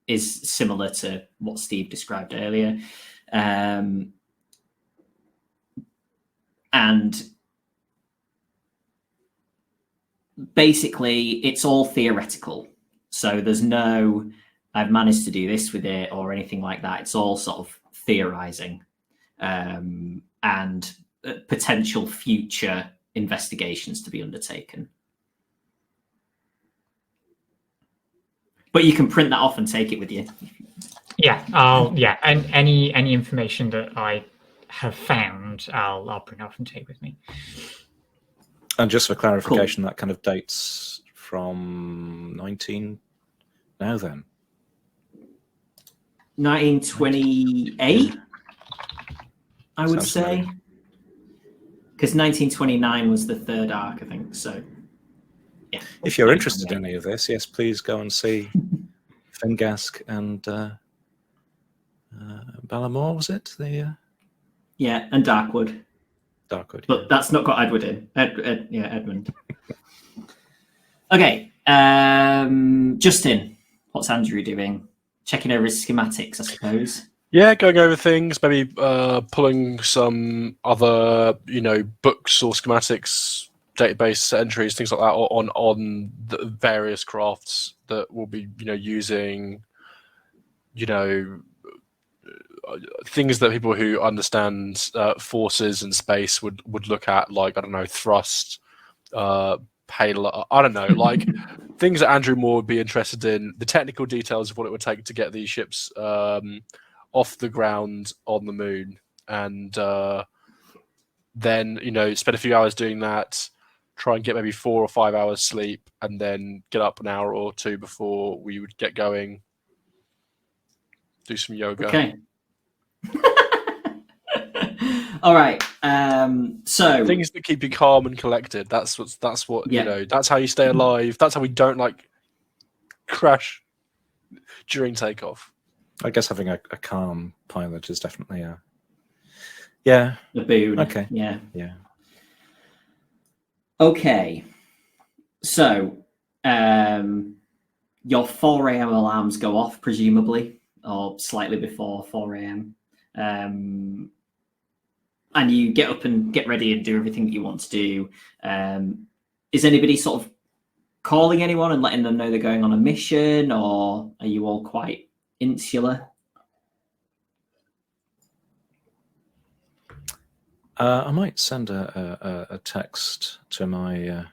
is similar to what Steve described earlier. And basically, it's all theoretical. So there's no, I've managed to do this with it or anything like that. It's all sort of theorizing and potential future investigations to be undertaken. But you can print that off and take it with you. Yeah, and any information that I have found, I'll print off and take with me. And just for clarification, That kind of dates from 1928, I would Sounds say. familiar. Because 1929 was the third arc, I think. So, yeah. If you're interested in any of this, yes, please go and see Fingask and Ballamore, was it? Yeah, and Darkwood. Darkwood. But that's not got Edward in. Edmund. Okay. Justin, what's Andrew doing? Checking over his schematics, I suppose. Yeah, going over things, maybe pulling some other, books or schematics, database entries, things like that on the various crafts that we'll be, using, things that people who understand forces and space would look at, like, I don't know, thrust, payload, I don't know, like things that Andrew Moore would be interested in, the technical details of what it would take to get these ships off the ground on the moon, and then spend a few hours doing that, try and get maybe 4 or 5 hours sleep, and then get up an hour or two before we would get going, do some yoga. Okay. All right. So things that keep you calm and collected. That's what that's how you stay alive. That's how we don't crash during takeoff. I guess having a calm pilot is definitely a boon. Okay. Yeah. Yeah. Okay. So your 4 a.m. alarms go off, presumably, or slightly before 4 a.m. And you get up and get ready and do everything that you want to do. Is anybody sort of calling anyone and letting them know they're going on a mission, or are you all quite insular? I might send a text to my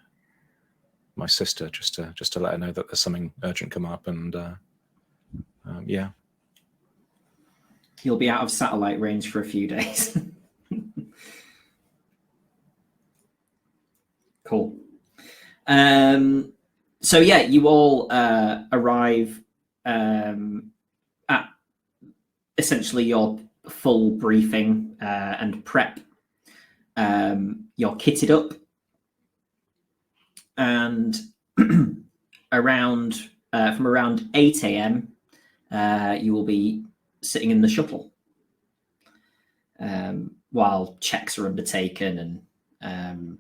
my sister just to let her know that there's something urgent come up, and yeah. You'll be out of satellite range for a few days. Cool. So yeah, you all arrive at essentially your full briefing and prep. You're kitted up, and from around 8 a.m. You will be sitting in the shuttle while checks are undertaken, and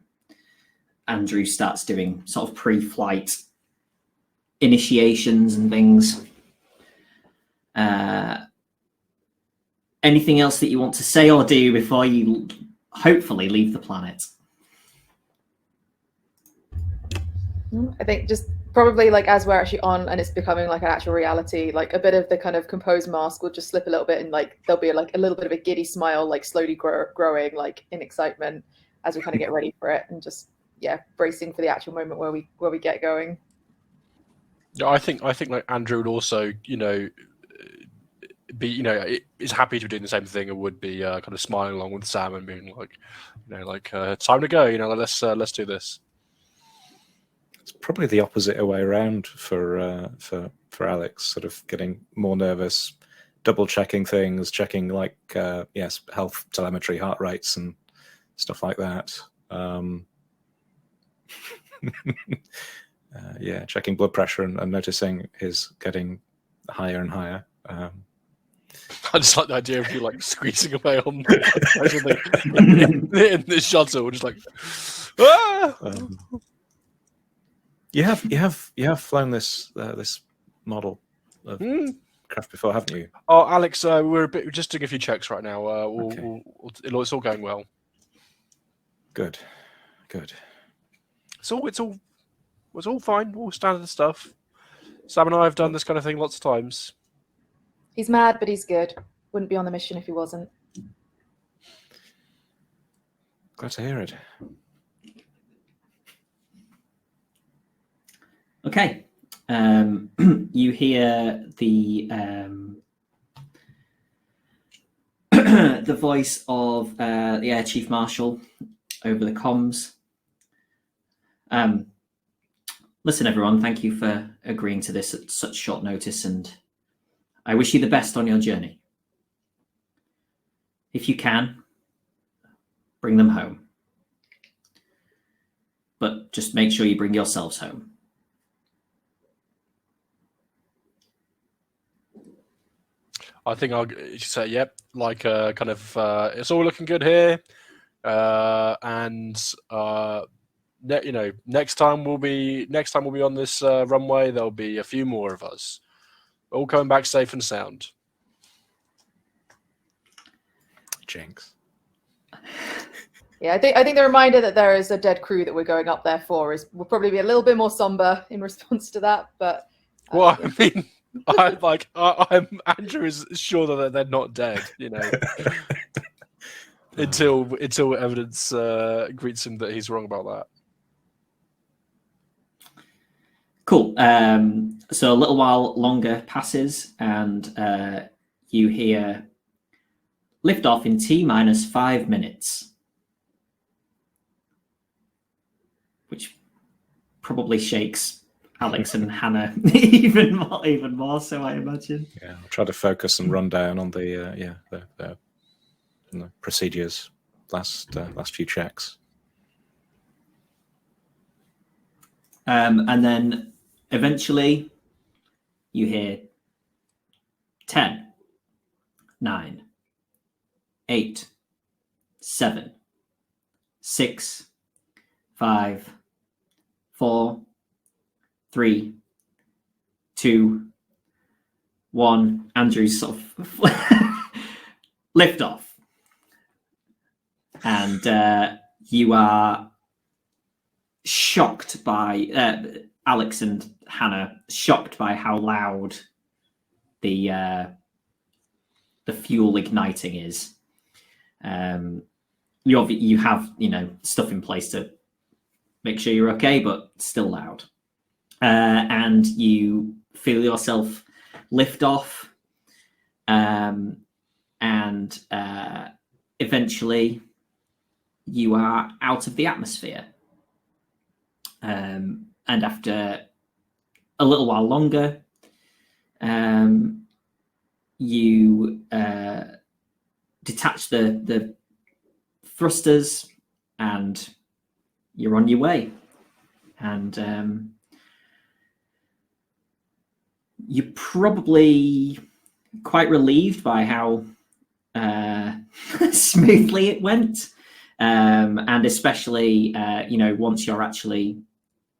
Andrew starts doing sort of pre-flight initiations and things. anything else that you want to say or do before you hopefully leave the planet? I think just probably like as we're actually on and it's becoming like an actual reality, like a bit of the kind of composed mask will just slip a little bit, and like there'll be like a little bit of a giddy smile, like slowly growing like in excitement as we kind of get ready for it, and just bracing for the actual moment where we get going. Yeah, I think like Andrew would also, be, is happy to be doing the same thing and would be kind of smiling along with Sam and being like, time to go, let's do this. It's probably the opposite way around for Alex, sort of getting more nervous, double checking things, checking like health telemetry, heart rates, and stuff like that. Checking blood pressure and noticing his getting higher and higher. I just like the idea of you like squeezing away on in the shuttle, just like. Ah! You have flown this model of craft before, haven't you? Oh, Alex, we're just doing a few checks right now. Okay. It's all going well. Good. It's all fine. All standard stuff. Sam and I have done this kind of thing lots of times. He's mad, but he's good. Wouldn't be on the mission if he wasn't. Glad to hear it. Okay. You hear the the voice of the Air Chief Marshal over the comms. Listen, everyone, thank you for agreeing to this at such short notice, and I wish you the best on your journey. If you can, bring them home. But just make sure you bring yourselves home. I think I'll say, yep, like kind of, it's all looking good here, and next time we'll be on this runway. There'll be a few more of us, all coming back safe and sound. Jinx. Yeah, I think the reminder that there is a dead crew that we're going up there for will probably be a little bit more somber in response to that. But Well, I mean, I'm Andrew is sure that they're not dead, until evidence greets him that he's wrong about that. Cool. So a little while longer passes, and you hear liftoff in T-5 minutes, which probably shakes Alex and Hannah even more so, I imagine. Yeah, I'll try to focus and run down on the procedures, last few checks. And then eventually you hear 10, 9, 8, 7, 6, 5, 4, 3, 2, 1. Andrew's sort of lift off. And you are shocked by Alex and Hannah, shocked by how loud the fuel igniting is. You have stuff in place to make sure you're okay, but still loud. And you feel yourself lift off, and eventually you are out of the atmosphere. And after a little while longer, you detach the thrusters, and you're on your way. And you're probably quite relieved by how smoothly it went, and especially once you're actually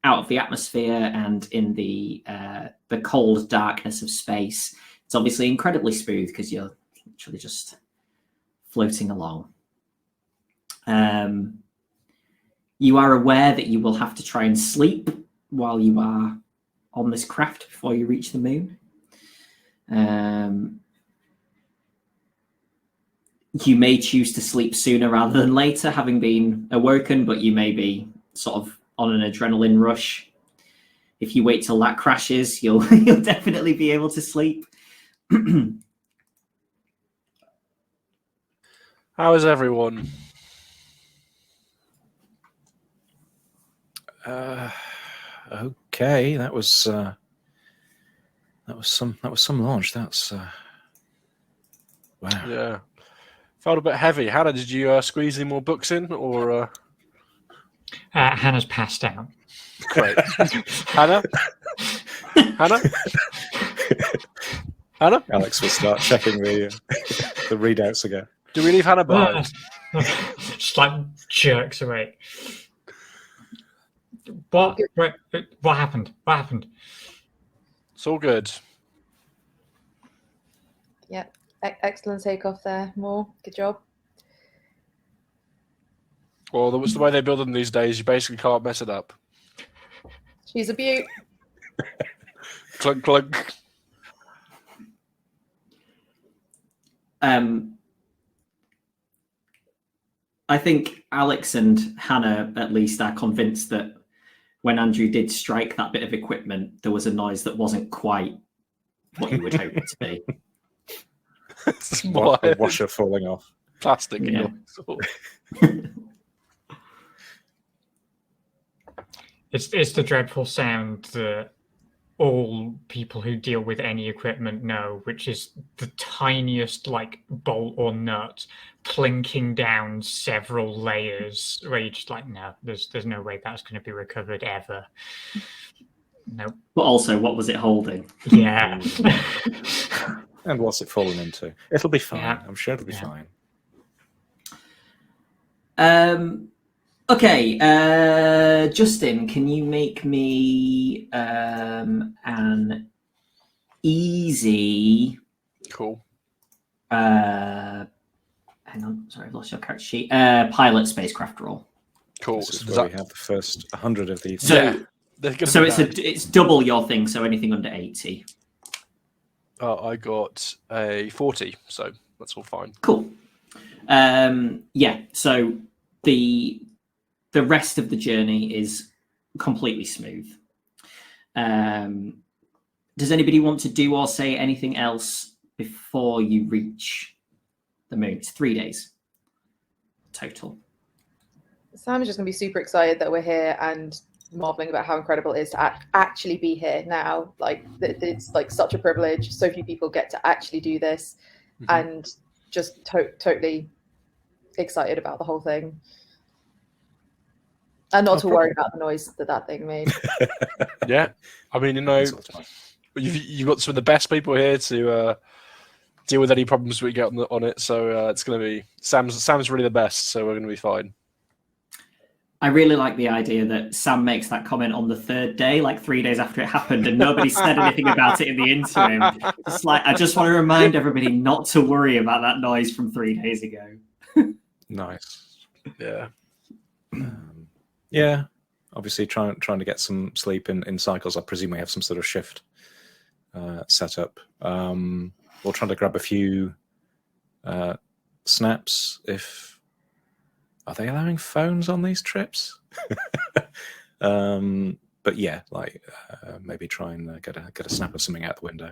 out of the atmosphere and in the cold darkness of space, it's obviously incredibly smooth because you're literally just floating along. You are aware that you will have to try and sleep while you are on this craft before you reach the moon. You may choose to sleep sooner rather than later, having been awoken, but you may be sort of on an adrenaline rush. If you wait till that crashes, you'll definitely be able to sleep. How is everyone? Okay, that was some launch. That's wow. Yeah, felt a bit heavy. Hannah, did you squeeze any more books in, or? Hannah's passed out. Great. Hannah? Hannah? Hannah? Alex will start checking the readouts again. Do we leave Hannah behind? Just like jerks away. What? Wait, what happened? What happened? It's all good. Yeah, excellent takeoff there. More, good job. Well, that was the way they build them these days. You basically can't mess it up. She's a beaut. Clunk, clunk. I think Alex and Hannah, at least, are convinced that when Andrew did strike that bit of equipment, there was a noise that wasn't quite what you would hope it to be. It's more A like washer falling off. plastic. Yeah. It's the dreadful sound that all people who deal with any equipment know, which is the tiniest like bolt or nut plinking down several layers where you're just like, no, there's no way that's going to be recovered ever. Nope. But also, what was it holding? Yeah. And what's it fallen into? It'll be fine. Yeah. I'm sure it'll be fine. Okay, Justin, can you make me an easy... Cool. Hang on, sorry, I've lost your character sheet. Pilot spacecraft roll. Cool. This is So where does we have the first 100 of these. So, they're gonna so be it's bad. it's double your thing, so anything under 80. I got a 40, so that's all fine. Cool. Yeah, so the rest of the journey is completely smooth. Does anybody want to do or say anything else before you reach the moon? It's 3 days total. Sam's just going to be super excited that we're here and marveling about how incredible it is to actually be here now. Like, it's like such a privilege. So few people get to actually do this, and just totally excited about the whole thing. And not to worry about the noise that thing made. Yeah, I mean, you've got some of the best people here to deal with any problems we get on it. So it's going to be Sam's really the best. So we're going to be fine. I really like the idea that Sam makes that comment on the third day, like 3 days after it happened, and nobody said anything about it in the interim. It's like, I just want to remind everybody not to worry about that noise from 3 days ago. Nice. Yeah. Yeah. Obviously, trying to get some sleep in cycles. I presume we have some sort of shift set up. We'll try to grab a few snaps. Are they allowing phones on these trips? But yeah, like maybe try and get a snap of something out the window.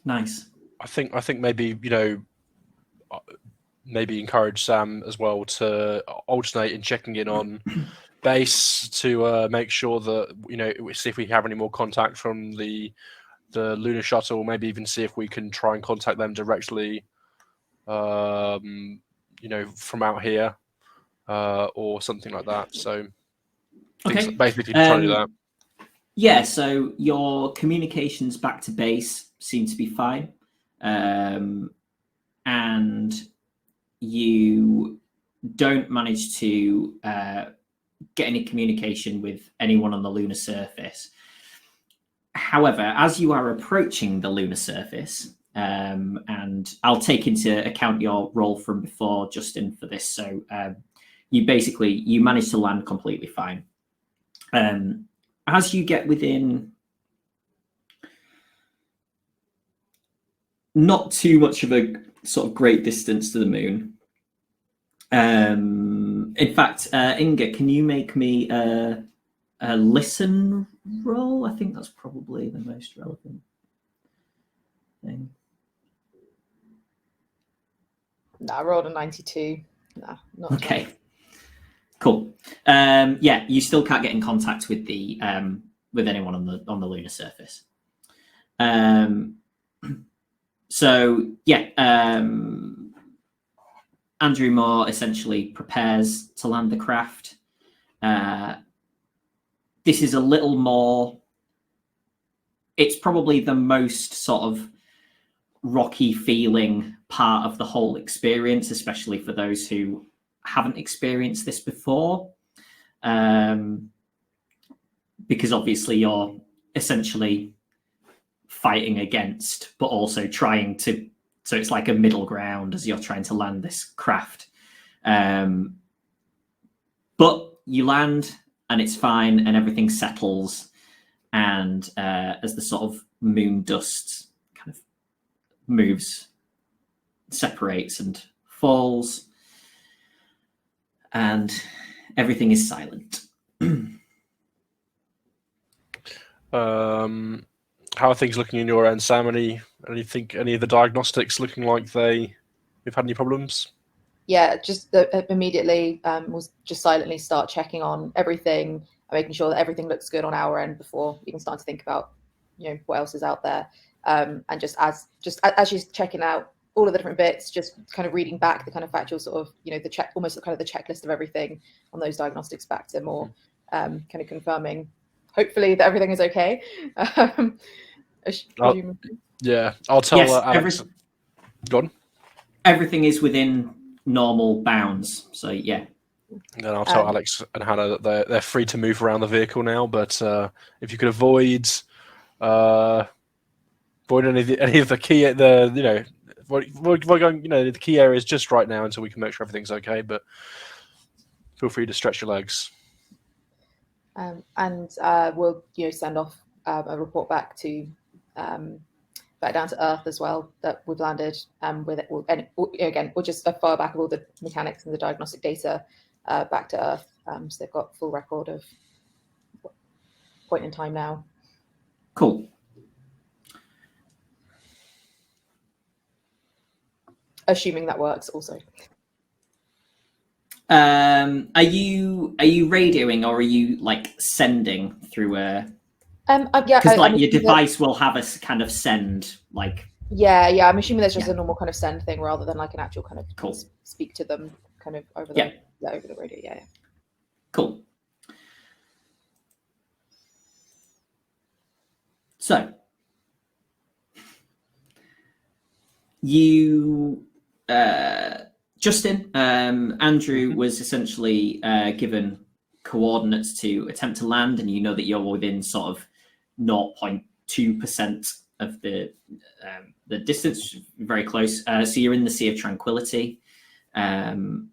Nice. I think maybe maybe encourage Sam as well to alternate in checking in on base to make sure that see if we have any more contact from the lunar shuttle. Maybe even see if we can try and contact them directly. From out here, or something like that. So, Okay. basically, trying to do that. Yeah, so your communications back to base seem to be fine. And you don't manage to get any communication with anyone on the lunar surface. However, as you are approaching the lunar surface, and I'll take into account your roll from before, Justin, for this. So you manage to land completely fine. As you get within not too much of a sort of great distance to the moon. In fact, Inga, can you make me a listen roll? I think that's probably the most relevant thing. No, I rolled a 92. No, not okay. Cool. Yeah, you still can't get in contact with the with anyone on the lunar surface. So yeah, Andrew Moore essentially prepares to land the craft. This is a little more. It's probably the most sort of rocky feeling part of the whole experience, especially for those who haven't experienced this before. Because obviously you're essentially fighting against, but also trying to, so it's like a middle ground as you're trying to land this craft. But you land and it's fine and everything settles. And as the sort of moon dust kind of moves, separates and falls, and everything is silent. How are things looking in your end, Sam? Any of the diagnostics looking like they've had any problems? Yeah, just immediately we'll just silently start checking on everything and making sure that everything looks good on our end before even start to think about, what else is out there. And just as she's checking out all of the different bits, just kind of reading back the kind of factual sort of, the check, almost kind of the checklist of everything on those diagnostics back to more kind of confirming, hopefully, that everything is okay. Yeah, I'll tell Alex. Go on. Everything is within normal bounds, so yeah. Then I'll tell Alex and Hannah that they're free to move around the vehicle now, but if you could avoid any of the key, we're going, the key areas just right now until we can make sure everything's okay. But feel free to stretch your legs. And we'll send off a report back to back down to Earth as well that we've landed. With it, we'll just fire back all the mechanics and the diagnostic data back to Earth, so they've got full record of point in time now. Cool. Assuming that works, also. Are you radioing or are you like sending through a? Yeah, because your device will have a kind of send like. Yeah. I'm assuming there's just a normal kind of send thing rather than like an actual kind of speak to them kind of over the over the radio. Yeah. Cool. So you. Justin, Andrew was essentially given coordinates to attempt to land, and you know that you're within sort of 0.2% of the distance, very close. So you're in the Sea of Tranquility, and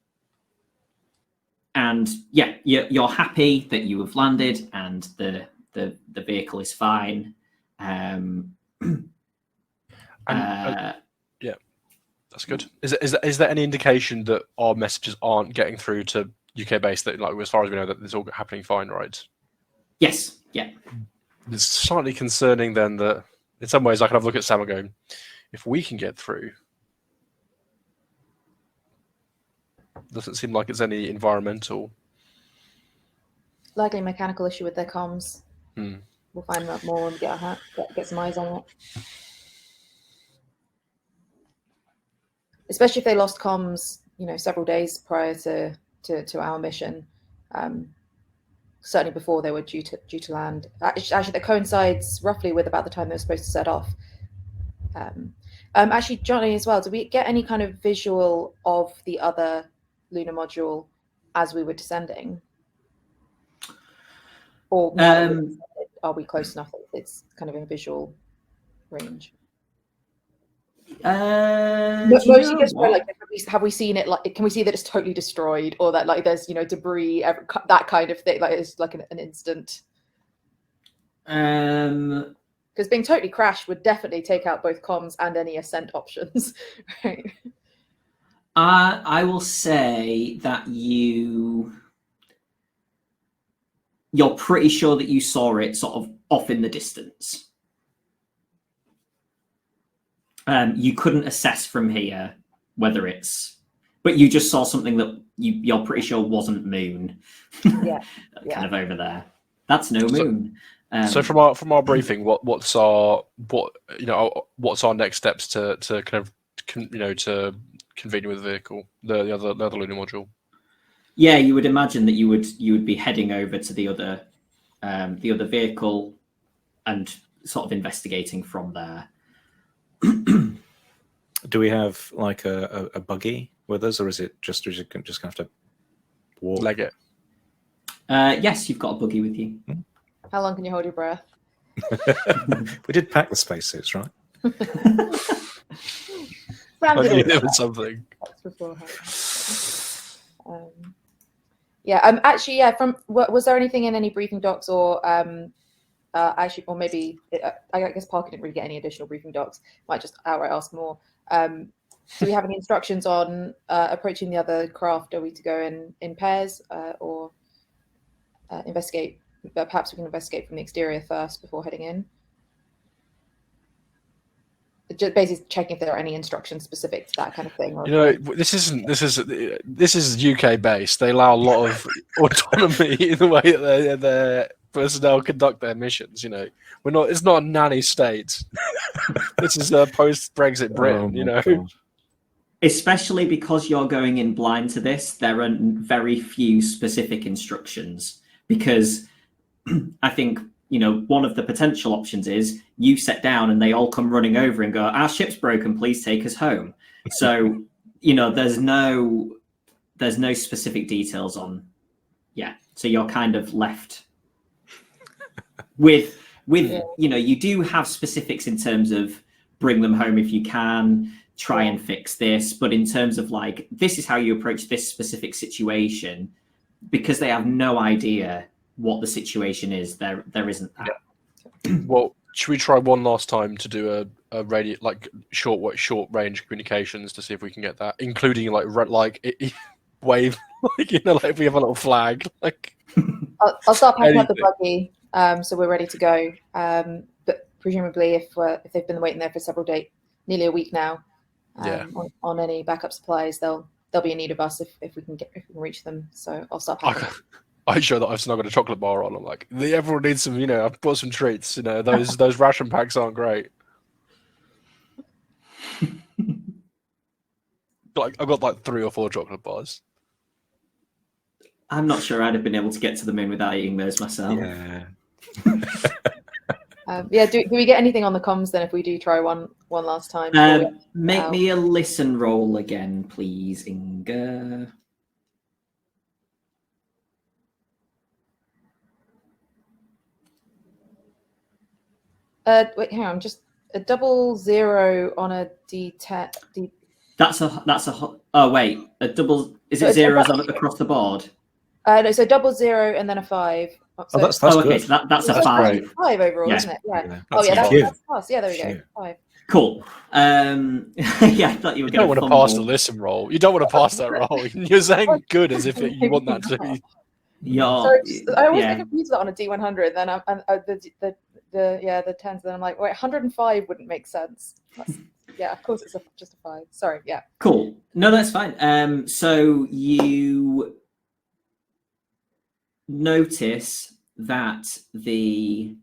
yeah, you're happy that you have landed, and the vehicle is fine. Yeah. That's good. Is there any indication that our messages aren't getting through to UK base? That, like, as far as we know, that it's all happening fine, right? Yes. Yeah. It's slightly concerning then that, in some ways, I kind of look at Sam and go, if we can get through, doesn't seem like it's any environmental. Likely mechanical issue with their comms. We'll find out more and get some eyes on it. Especially if they lost comms, several days prior to our mission. Certainly before they were due to land. Actually, that coincides roughly with about the time they were supposed to set off. Actually, Jonny as well. Did we get any kind of visual of the other lunar module as we were descending? Or are we close enough that it's kind of in visual range? Mostly just where, like, have we seen it? Like, can we see that it's totally destroyed, or that like there's debris, that kind of thing? Like it's like an instant. Because being totally crashed would definitely take out both comms and any ascent options, right? I will say that you're pretty sure that you saw it sort of off in the distance. You couldn't assess from here whether but you just saw something that you're pretty sure wasn't moon. Yeah, kind of over there. That's no moon. So from our briefing, what's our next steps to kind of to convene with the vehicle, the other lunar module? Yeah, you would imagine that you would be heading over to the other vehicle and sort of investigating from there. Do we have like a buggy with us, or is it just gonna have to walk? Leg it. Yes, you've got a buggy with you. How long can you hold your breath? We did pack the spacesuits, right? There was something. Actually, From was there anything in any briefing docs, or actually, or maybe I guess Parker didn't really get any additional briefing docs. Might just outright ask more. Do we have any instructions on approaching the other craft? Are we to go in pairs, or investigate? Perhaps we can investigate from the exterior first before heading in. Just basically checking if there are any instructions specific to that kind of thing. This is UK based. They allow a lot of autonomy in the way that their personnel conduct their missions. It's not a nanny state. This is a post-Brexit Britain. Especially because you're going in blind to this, there are very few specific instructions, because I think one of the potential options is you sit down and they all come running over and go, "Our ship's broken, please take us home." So there's no specific details on. Yeah, so you're kind of left with you do have specifics in terms of bring them home if you can, try and fix this, but in terms of like, this is how you approach this specific situation, because they have no idea what the situation is, there isn't that. Well, should we try one last time to do a radio, like short range communications, to see if we can get that, including like wave, like if we have a little flag, like. I'll start packing up the buggy, so we're ready to go. But presumably, if they've been waiting there for several days, nearly a week now, on any backup supplies, they'll be in need of us if we can reach them. So I'll start packing. I show that I've still got a chocolate bar on. I'm like, everyone needs some. I've brought some treats. Those ration packs aren't great. I've got like 3 or 4 chocolate bars. I'm not sure I'd have been able to get to the moon without eating those myself. Yeah. Do we get anything on the comms then if we do try one last time? Make me a listen roll again, please, Inga. Wait, hang on. Just a 00 on a D10. That's a. Oh wait, a double. Is it zeros across the board? No, so 00 and then a 5. So, that's okay. good. So that's a 5. 5 overall, Yeah. isn't it? Yeah. That's that's pass. Yeah, there we go. 5. Cool. Yeah, I thought you were going to. You don't want to pass the listen roll. You don't want to pass that roll. You're saying good as if you want that to be. I always get confused that on a D100. Then the 10s. Then I'm like, wait, 105 wouldn't make sense. Yeah, of course it's just a 5. Sorry. Yeah. Cool. No, that's fine. So you notice that you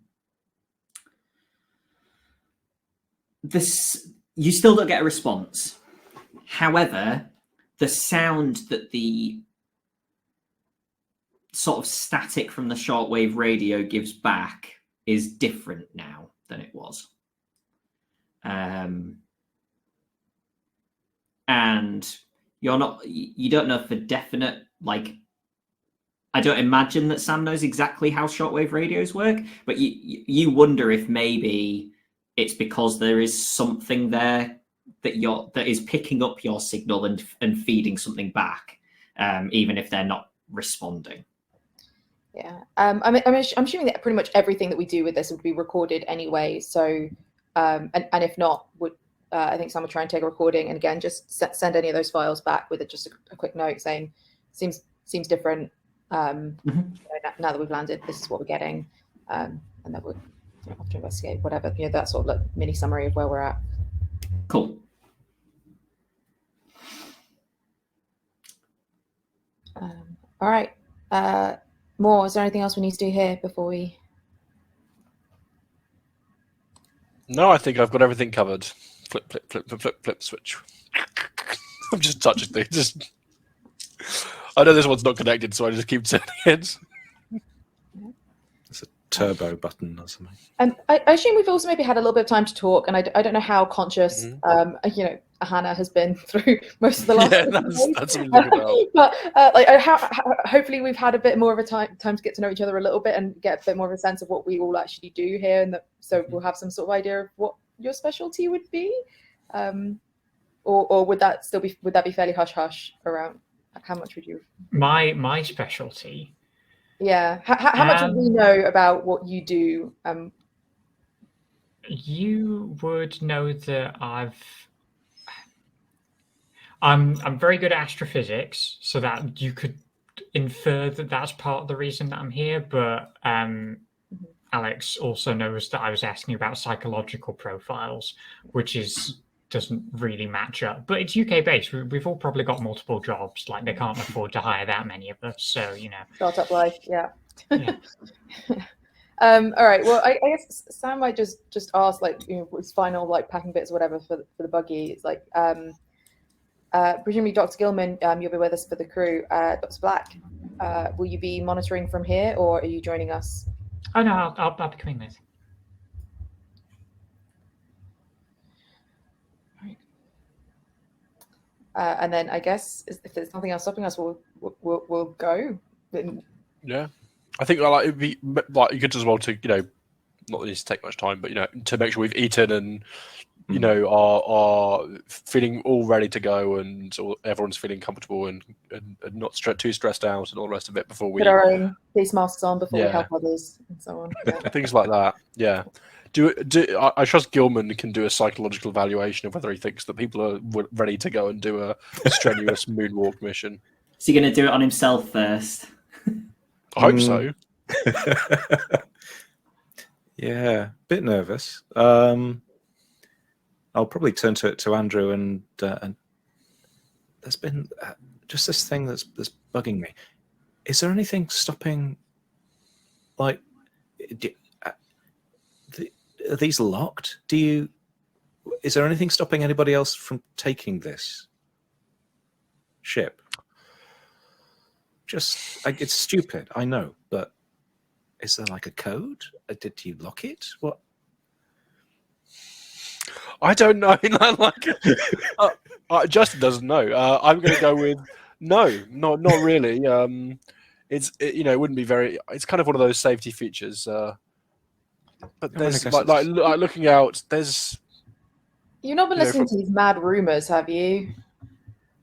still don't get a response. However, the sound that the sort of static from the shortwave radio gives back is different now than it was. And you don't know for definite, like, I don't imagine that Sam knows exactly how shortwave radios work, but you wonder if maybe it's because there is something there that is picking up your signal and feeding something back, even if they're not responding. Yeah, I'm assuming that pretty much everything that we do with this would be recorded anyway. So, and if not, would I think Sam would try and take a recording, and again, just send any of those files back with just a quick note saying, seems different. Now that we've landed, this is what we're getting, and then we'll have to investigate whatever. That sort of like mini summary of where we're at. Cool. All right. More, is there anything else we need to do here before we... No, I think I've got everything covered. Flip, flip, flip, flip, flip, flip, switch. I'm just touching things. I know this one's not connected, so I just keep turning it. It's a turbo button or something. And I assume we've also maybe had a little bit of time to talk, and I don't know how conscious, Hannah has been through most of the last. Yeah, that's something to think about. But hopefully we've had a bit more of a time to get to know each other a little bit and get a bit more of a sense of what we all actually do here, and so we'll have some sort of idea of what your specialty would be, or would that be fairly hush hush around? How much would you? My specialty. Yeah. How much would we know about what you do? You would know that I'm very good at astrophysics, so that you could infer that that's part of the reason that I'm here. But Alex also knows that I was asking about psychological profiles, which doesn't really match up. But it's UK based. We've all probably got multiple jobs. Like, they can't afford to hire that many of us. So, Startup life, yeah. Yeah. All right. Well, I guess Sam might just ask, like, his final packing bits or whatever for the buggy. It's like, presumably Dr. Gilman, you'll be with us for the crew. Dr. Black, will you be monitoring from here, or are you joining us? Oh no, I'll be coming with. And then I guess if there's nothing else stopping us, we'll go. Yeah, I think it'd be like good as well to not that it needs to take much time, but to make sure we've eaten and are feeling all ready to go, and everyone's feeling comfortable and not too stressed out and all the rest of it before we put our own face masks on before we help others and so on. Yeah. Things like that. Yeah. I trust Gilman can do a psychological evaluation of whether he thinks that people are ready to go and do a strenuous moonwalk mission. Is he going to do it on himself first? I hope so. Yeah, a bit nervous. I'll probably turn to Andrew and there's been just this thing that's bugging me. Is there anything stopping? Like, are these locked? Is there anything stopping anybody else from taking this ship? It's stupid, I know, but is there like a code? Did you lock it? What? I don't know. Justin doesn't know. I'm going to go with no, not really. It wouldn't be very. It's kind of one of those safety features. But there's like looking out. There's. You've not been listening to these mad rumors, have you?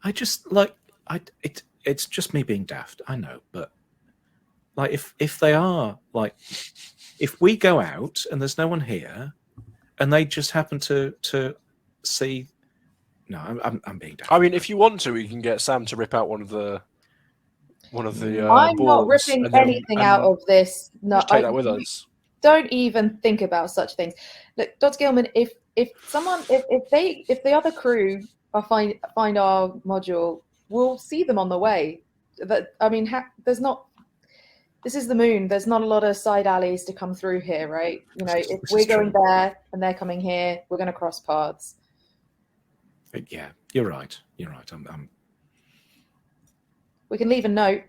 It's just me being daft. I know, but like if they are like, if we go out and there's no one here, and they just happen to see. No, I'm being daft. I mean, if you want to, we can get Sam to rip out one of the. I'm not ripping anything out of this. No, take that with us. Don't even think about such things. Look, Dr. Gilman, if the other crew find our module, we'll see them on the way. There's not. This is the moon. There's not a lot of side alleys to come through here, right? If we're going there and they're coming here, we're going to cross paths. Yeah, you're right. We can leave a note.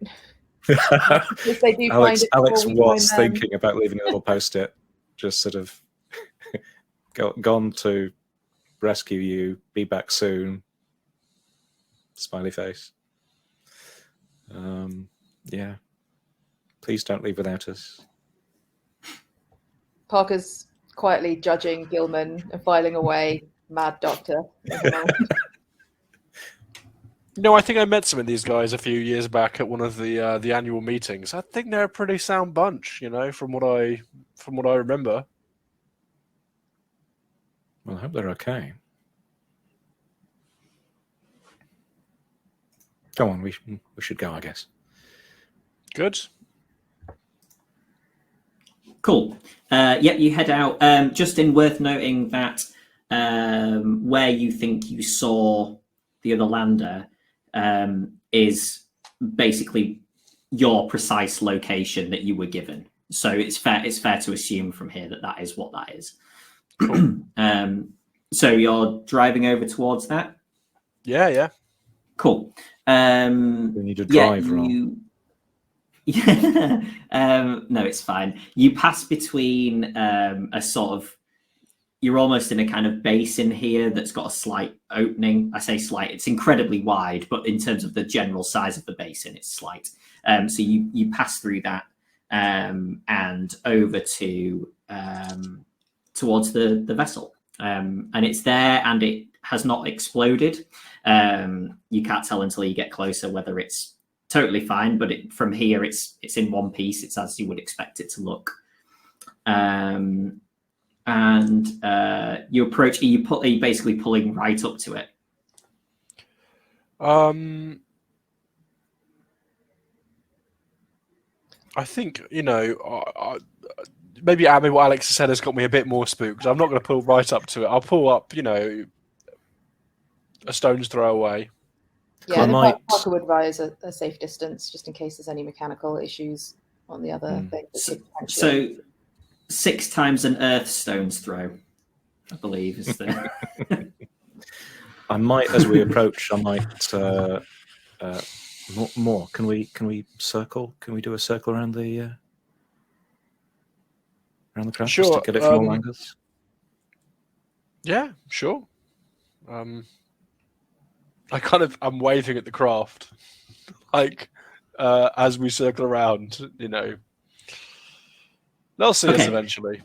If they do Alex find it was thinking about leaving a little post-it, just sort of gone to rescue you, be back soon, smiley face. Yeah. Please don't leave without us. Parker's quietly judging Gilman and filing away. mad doctor. in her mind. No, I think I met some of these guys a few years back at one of the annual meetings. I think they're a pretty sound bunch, from what I remember. Well, I hope they're okay. Go on, we should go, I guess. Good. Cool. Yep, you head out. Just worth noting that where you think you saw the other lander is basically your precise location that you were given. So it's fair to assume from here that is what that is. Cool. So you're driving over towards that? Yeah. Cool. We need a drive roll. Yeah. No, it's fine. You pass between a sort of, you're almost in a kind of basin here that's got a slight opening. I say slight, it's incredibly wide, but in terms of the general size of the basin, it's slight. So you pass through that and over to towards the vessel. And it's there and it has not exploded. You can't tell until you get closer whether it's totally fine, but from here it's in one piece. It's as you would expect it to look. And you approach. Are you basically pulling right up to it? I think maybe what Alex has said has got me a bit more spooked. I'm not going to pull right up to it. I'll pull up, a stone's throw away. Yeah, Parker would advise a safe distance just in case there's any mechanical issues on the other thing. So 6 times an earth stone's throw, I believe, is the. I might, as we approach, more. Can we circle? Can we do a circle around the craft just to get it from all angles? Yeah, sure. I'm waving at the craft, as we circle around. They'll see us eventually.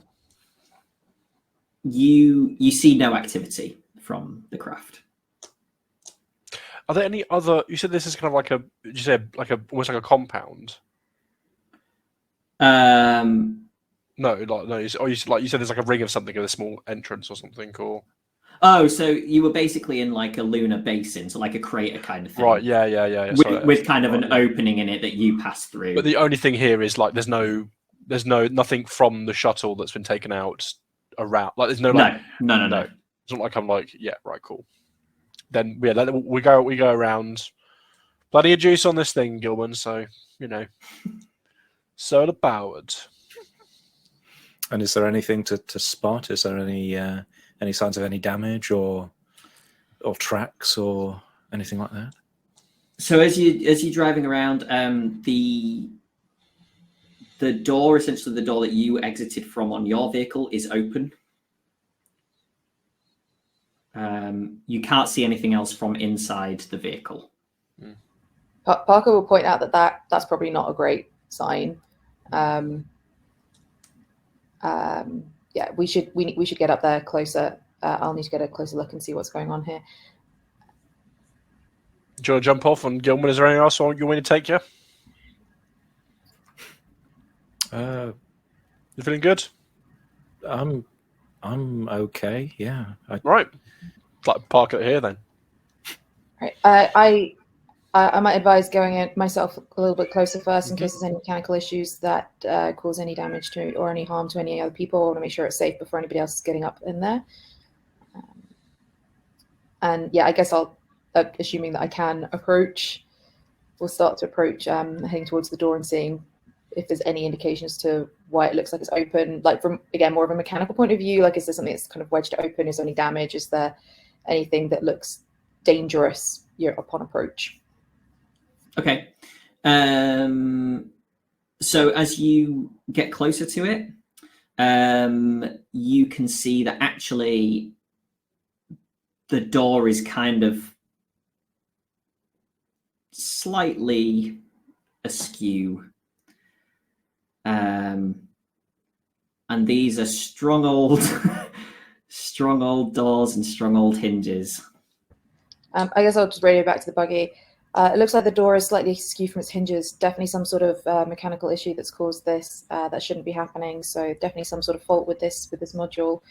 You see no activity from the craft. Are there any other? You said this is kind of almost like a compound. No. No. You said there's like a ring of something with a small entrance or something, or. Oh, so you were basically in like a lunar basin, so like a crater kind of thing. Right. Yeah. With kind of an opening in it that you pass through. But the only thing here is there's nothing from the shuttle that's been taken out around. There's no. No. It's not like I'm yeah, right, cool. Then we go around. Plenty of juice on this thing, Gilman. So soda powered. And is there anything to spot? Is there any signs of any damage or tracks or anything like that? So as you're driving around, the door, essentially the door that you exited from on your vehicle, is open. You can't see anything else from inside the vehicle. Parker will point out that's probably not a great sign. Yeah, we should get up there closer. I'll need to get a closer look and see what's going on here. Do you want to jump off? And Gilman, is there anything else you want me to take you? You feeling good? I'm okay. Yeah. Right. Park it here then. Right. I might advise going in myself a little bit closer first in case there's any mechanical issues that cause any damage to or any harm to any other people. I want to make sure it's safe before anybody else is getting up in there. And yeah, I guess I'll, assuming that I can approach, we'll start to approach, heading towards the door and seeing if there's any indications to why it looks like it's open. From, again, more of a mechanical point of view, is there something that's kind of wedged open? Is there any damage? Is there anything that looks dangerous upon approach? Okay. So as you get closer to it, you can see that actually the door is kind of slightly askew. And these are strong old strong old doors and strong old hinges. I guess I'll just radio back to the buggy. It looks like the door is slightly askew from its hinges. Definitely some sort of mechanical issue that's caused this. That shouldn't be happening. So definitely some sort of fault with this module.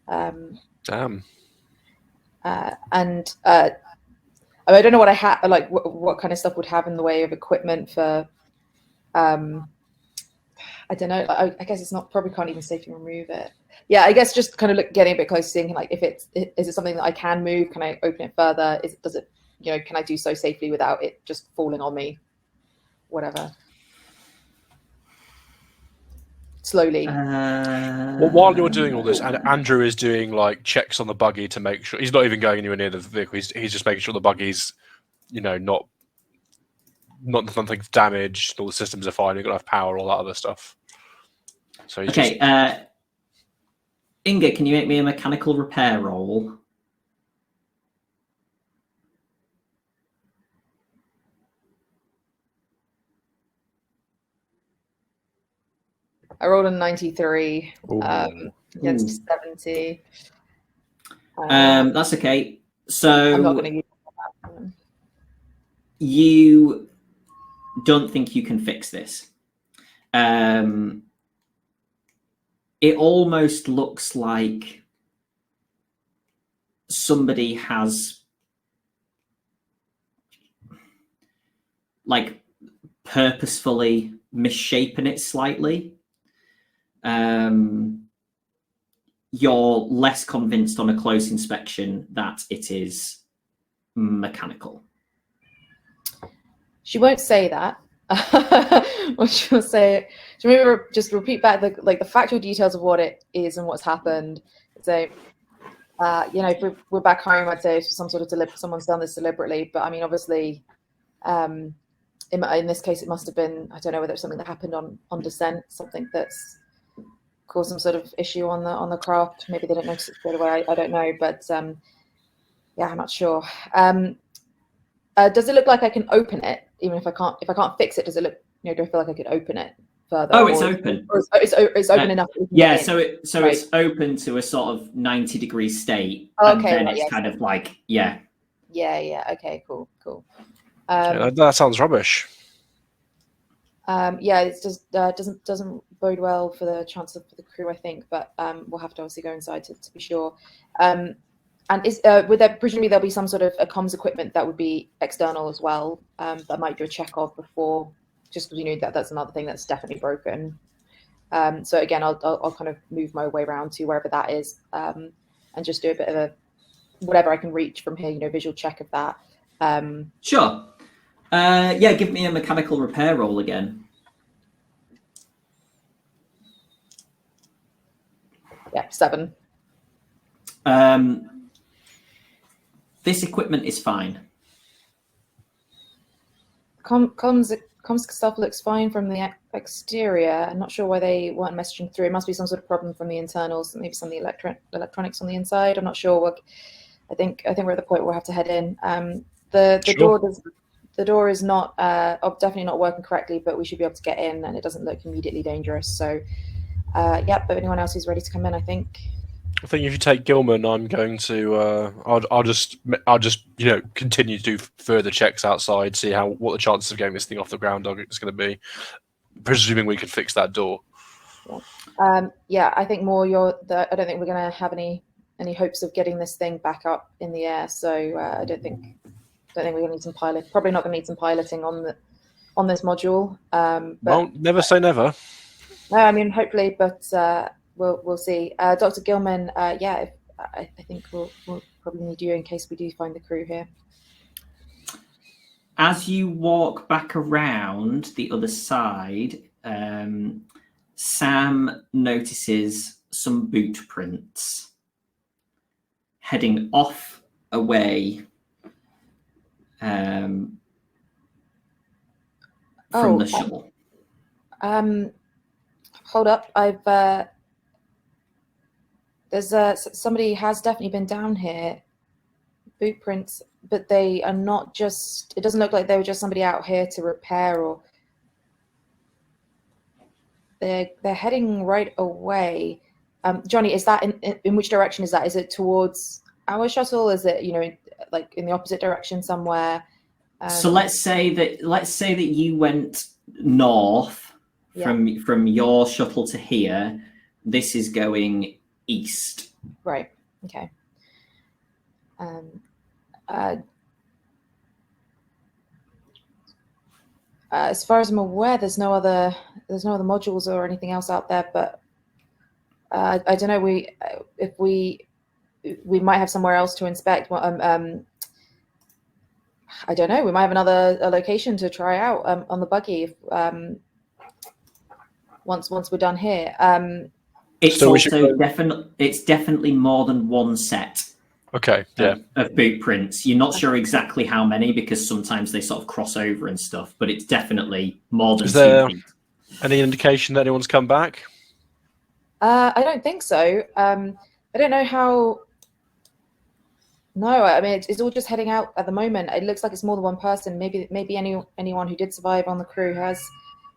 Damn. And I mean, I don't know what I have, like what kind of stuff would have in the way of equipment for. I don't know. I guess it's not, probably can't even safely remove it. Yeah, I guess just kind of getting a bit close, seeing like is it something that I can move? Can I open it further? Does it, can I do so safely without it just falling on me? Whatever. Slowly. Well, while you're doing all this, and Andrew is doing like checks on the buggy to make sure he's not even going anywhere near the vehicle. He's just making sure the buggy's, not nothing's damaged. All the systems are fine. You've got enough power, all that other stuff. So he's okay. Inga, can you make me a mechanical repair roll? I rolled a 93 Ooh. against 70. That's okay. So I'm not going to use that. You don't think you can fix this. It almost looks like somebody has like purposefully misshapen it slightly. You're less convinced on a close inspection that it is mechanical. She won't say that. What she'll say, she'll maybe just repeat back the factual details of what it is and what's happened. So, if we're back home, I'd say some sort of someone's done this deliberately. But I mean, obviously, in this case, it must have been, I don't know whether it's something that happened on descent, something that's caused some sort of issue on the craft. Maybe they didn't notice it straight away. I don't know, but yeah, I'm not sure. Does it look like I can open it, even if I can't fix it? Does it look, do I feel like I could open it further? Oh, it's open. Or it's open enough. Yeah, so it's open to a sort of 90-degree state, and then it's kind of like Yeah. Okay. Cool. That sounds rubbish. Yeah, it's just doesn't bode well for the chances for the crew, I think. But we'll have to obviously go inside to be sure. And would there presumably there'll be some sort of a comms equipment that would be external as well, that I might do a check of before, just because that's another thing that's definitely broken. So again, I'll kind of move my way around to wherever that is, and just do a bit of a whatever I can reach from here, visual check of that. Sure. Yeah, give me a mechanical repair roll again. Yeah, 7. This equipment is fine. Comms stuff looks fine from the exterior. I'm not sure why they weren't messaging through. It must be some sort of problem from the internals, maybe some of the electronics on the inside. I'm not sure. I think we're at the point where we'll have to head in. The door is not definitely not working correctly, but we should be able to get in, and it doesn't look immediately dangerous. So, but anyone else who's ready to come in, I think if you take Gilman, I'm going to. I'll just continue to do further checks outside, see what the chances of getting this thing off the ground is going to be, presuming we can fix that door. Yeah, I think more. I don't think we're going to have any hopes of getting this thing back up in the air. So I don't think we're going to need some pilot. Probably not going to need some piloting on this module. Well, never say never. No, I mean hopefully, but we'll see. Dr. Gilman, I think we'll probably need you in case we do find the crew here. As you walk back around the other side, Sam notices some boot prints heading off away from the shuttle. Hold up, there's somebody has definitely been down here. Boot prints, but they are not just. It doesn't look like they were just somebody out here to repair, or they're heading right away. Jonny, is that in which direction is that? Is it towards our shuttle? Is it, like in the opposite direction somewhere? So let's say that you went north from your shuttle to here. This is going east. Right. Okay. As far as I'm aware, there's no other modules or anything else out there. But I don't know. We might have somewhere else to inspect. I don't know. We might have another location to try out on the buggy if, once we're done here. It's So it's definitely more than one set. Okay, yeah. Of boot prints. You're not sure exactly how many because sometimes they sort of cross over and stuff, but it's definitely more than Is there 2 feet. any indication that anyone's come back? I don't think so. I don't know how. No, I mean it's all just heading out at the moment. It looks like it's more than one person. Maybe anyone who did survive on the crew has.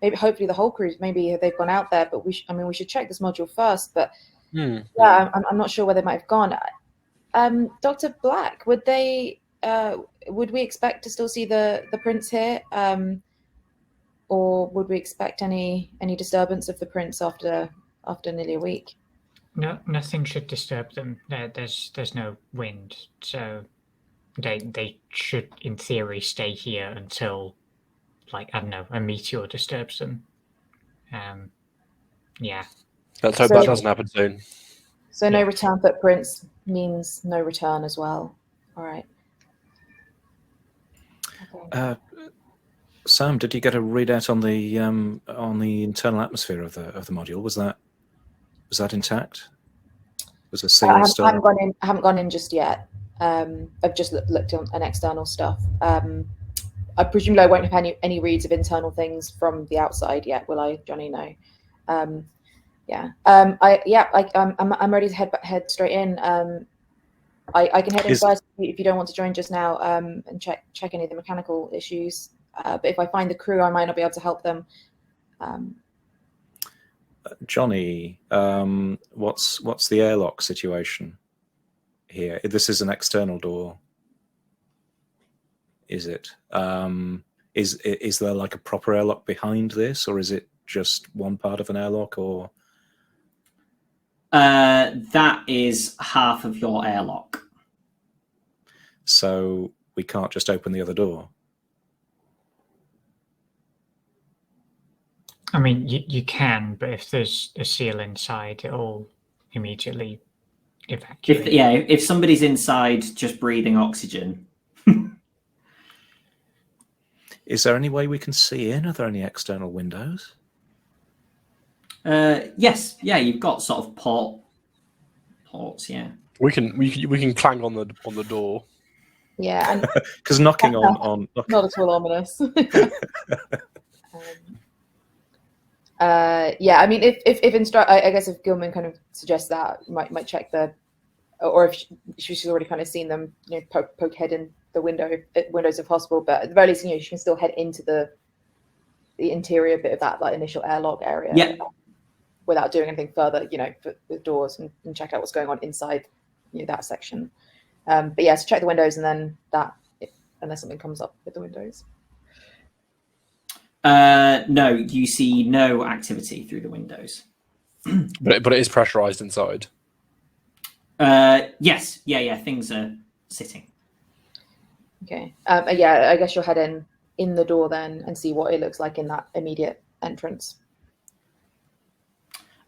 Maybe hopefully the whole crew. Maybe they've gone out there. But we should check this module first. But yeah, I'm not sure where they might have gone. Dr. Black, would we expect to still see the prints here, or would we expect any disturbance of the prints after nearly a week? No, nothing should disturb them. There's no wind, so they should, in theory, stay here until, like, I don't know, a meteor disturbs them. Yeah. Let's hope that doesn't happen soon. So no return footprints means no return as well. All right. Okay. Sam, did you get a readout on the internal atmosphere of the module? Was that intact? Was the seal still? I haven't gone in just yet. I've just looked on external stuff. I presume I won't have any reads of internal things from the outside yet, will I, Jonny? No. I'm ready to head straight in. I can head in first if you don't want to join just now, and check any of the mechanical issues. But if I find the crew, I might not be able to help them. Jonny, what's the airlock situation here? This is an external door. Is it? Is there like a proper airlock behind this, or is it just one part of an airlock, or? That is half of your airlock. So we can't just open the other door? I mean, you can, but if there's a seal inside, it'll immediately evacuate. If somebody's inside just breathing oxygen. Is there any way we can see in? Are there any external windows? Yes, yeah, you've got sort of ports, yeah. We can clang on the door. Yeah, because knocking on not at all ominous. Yeah, I mean, I guess if Gilman kind of suggests that, might check or if she's already kind of seen them, poke head in the windows if possible. But at the very least, she can still head into the interior bit of that initial airlock area. Yeah. Without doing anything further, with doors and check out what's going on inside, that section. But yeah, so check the windows and then unless something comes up with the windows. No, you see no activity through the windows. But it is pressurized inside. Yes, yeah, things are sitting. Okay. Yeah, I guess you'll head in the door then and see what it looks like in that immediate entrance.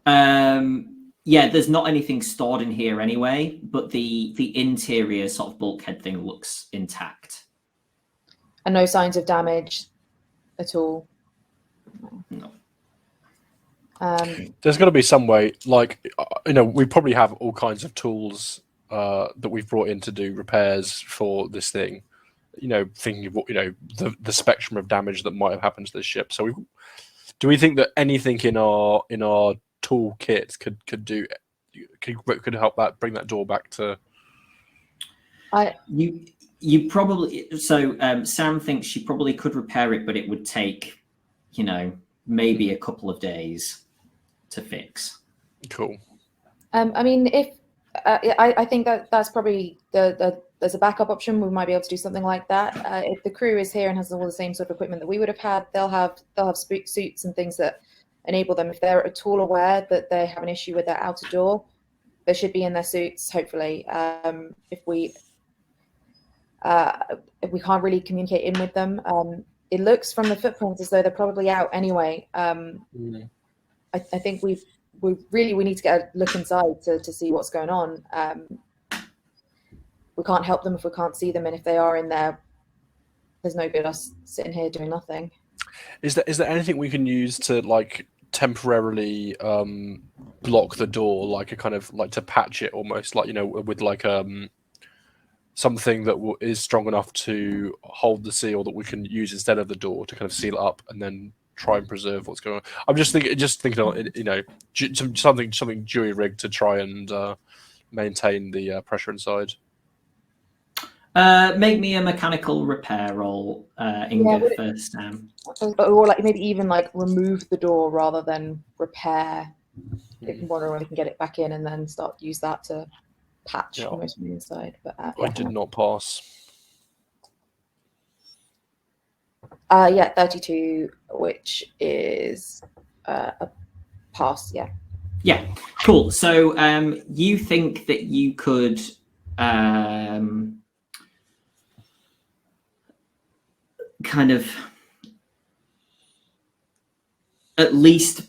Yeah, there's not anything stored in here anyway, but the interior sort of bulkhead thing looks intact. And no signs of damage at all? No. There's got to be some way, we probably have all kinds of tools that we've brought in to do repairs for this thing. Thinking of what the spectrum of damage that might have happened to this ship. So, do we think that anything in our toolkit could help that bring that door back to? You probably Sam thinks she probably could repair it, but it would take maybe a couple of days to fix. Cool. I mean, if I think that's probably there's a backup option. We might be able to do something like that. If the crew is here and has all the same sort of equipment that we would have had, they'll have suits and things that enable them. If they're at all aware that they have an issue with their outer door, they should be in their suits. Hopefully, if we can't really communicate in with them, it looks from the footprints as though they're probably out anyway. I think we need to get a look inside to see what's going on. We can't help them if we can't see them, and if they are in there, there's no good us sitting here doing nothing. Is there anything we can use to like temporarily block the door, like a kind of like to patch it almost, like, you know, with like something that is strong enough to hold the seal that we can use instead of the door to kind of seal it up and then try and preserve what's going on? I'm just thinking of, you know, something jury rigged to try and maintain the pressure inside. Make me a mechanical repair roll, Inga, first. Or like maybe even like remove the door rather than repair. If you wonder when we can get it back in and then use that to patch almost from the inside. But I did not pass. 32, which is a pass. Yeah, cool. So you think that you could kind of at least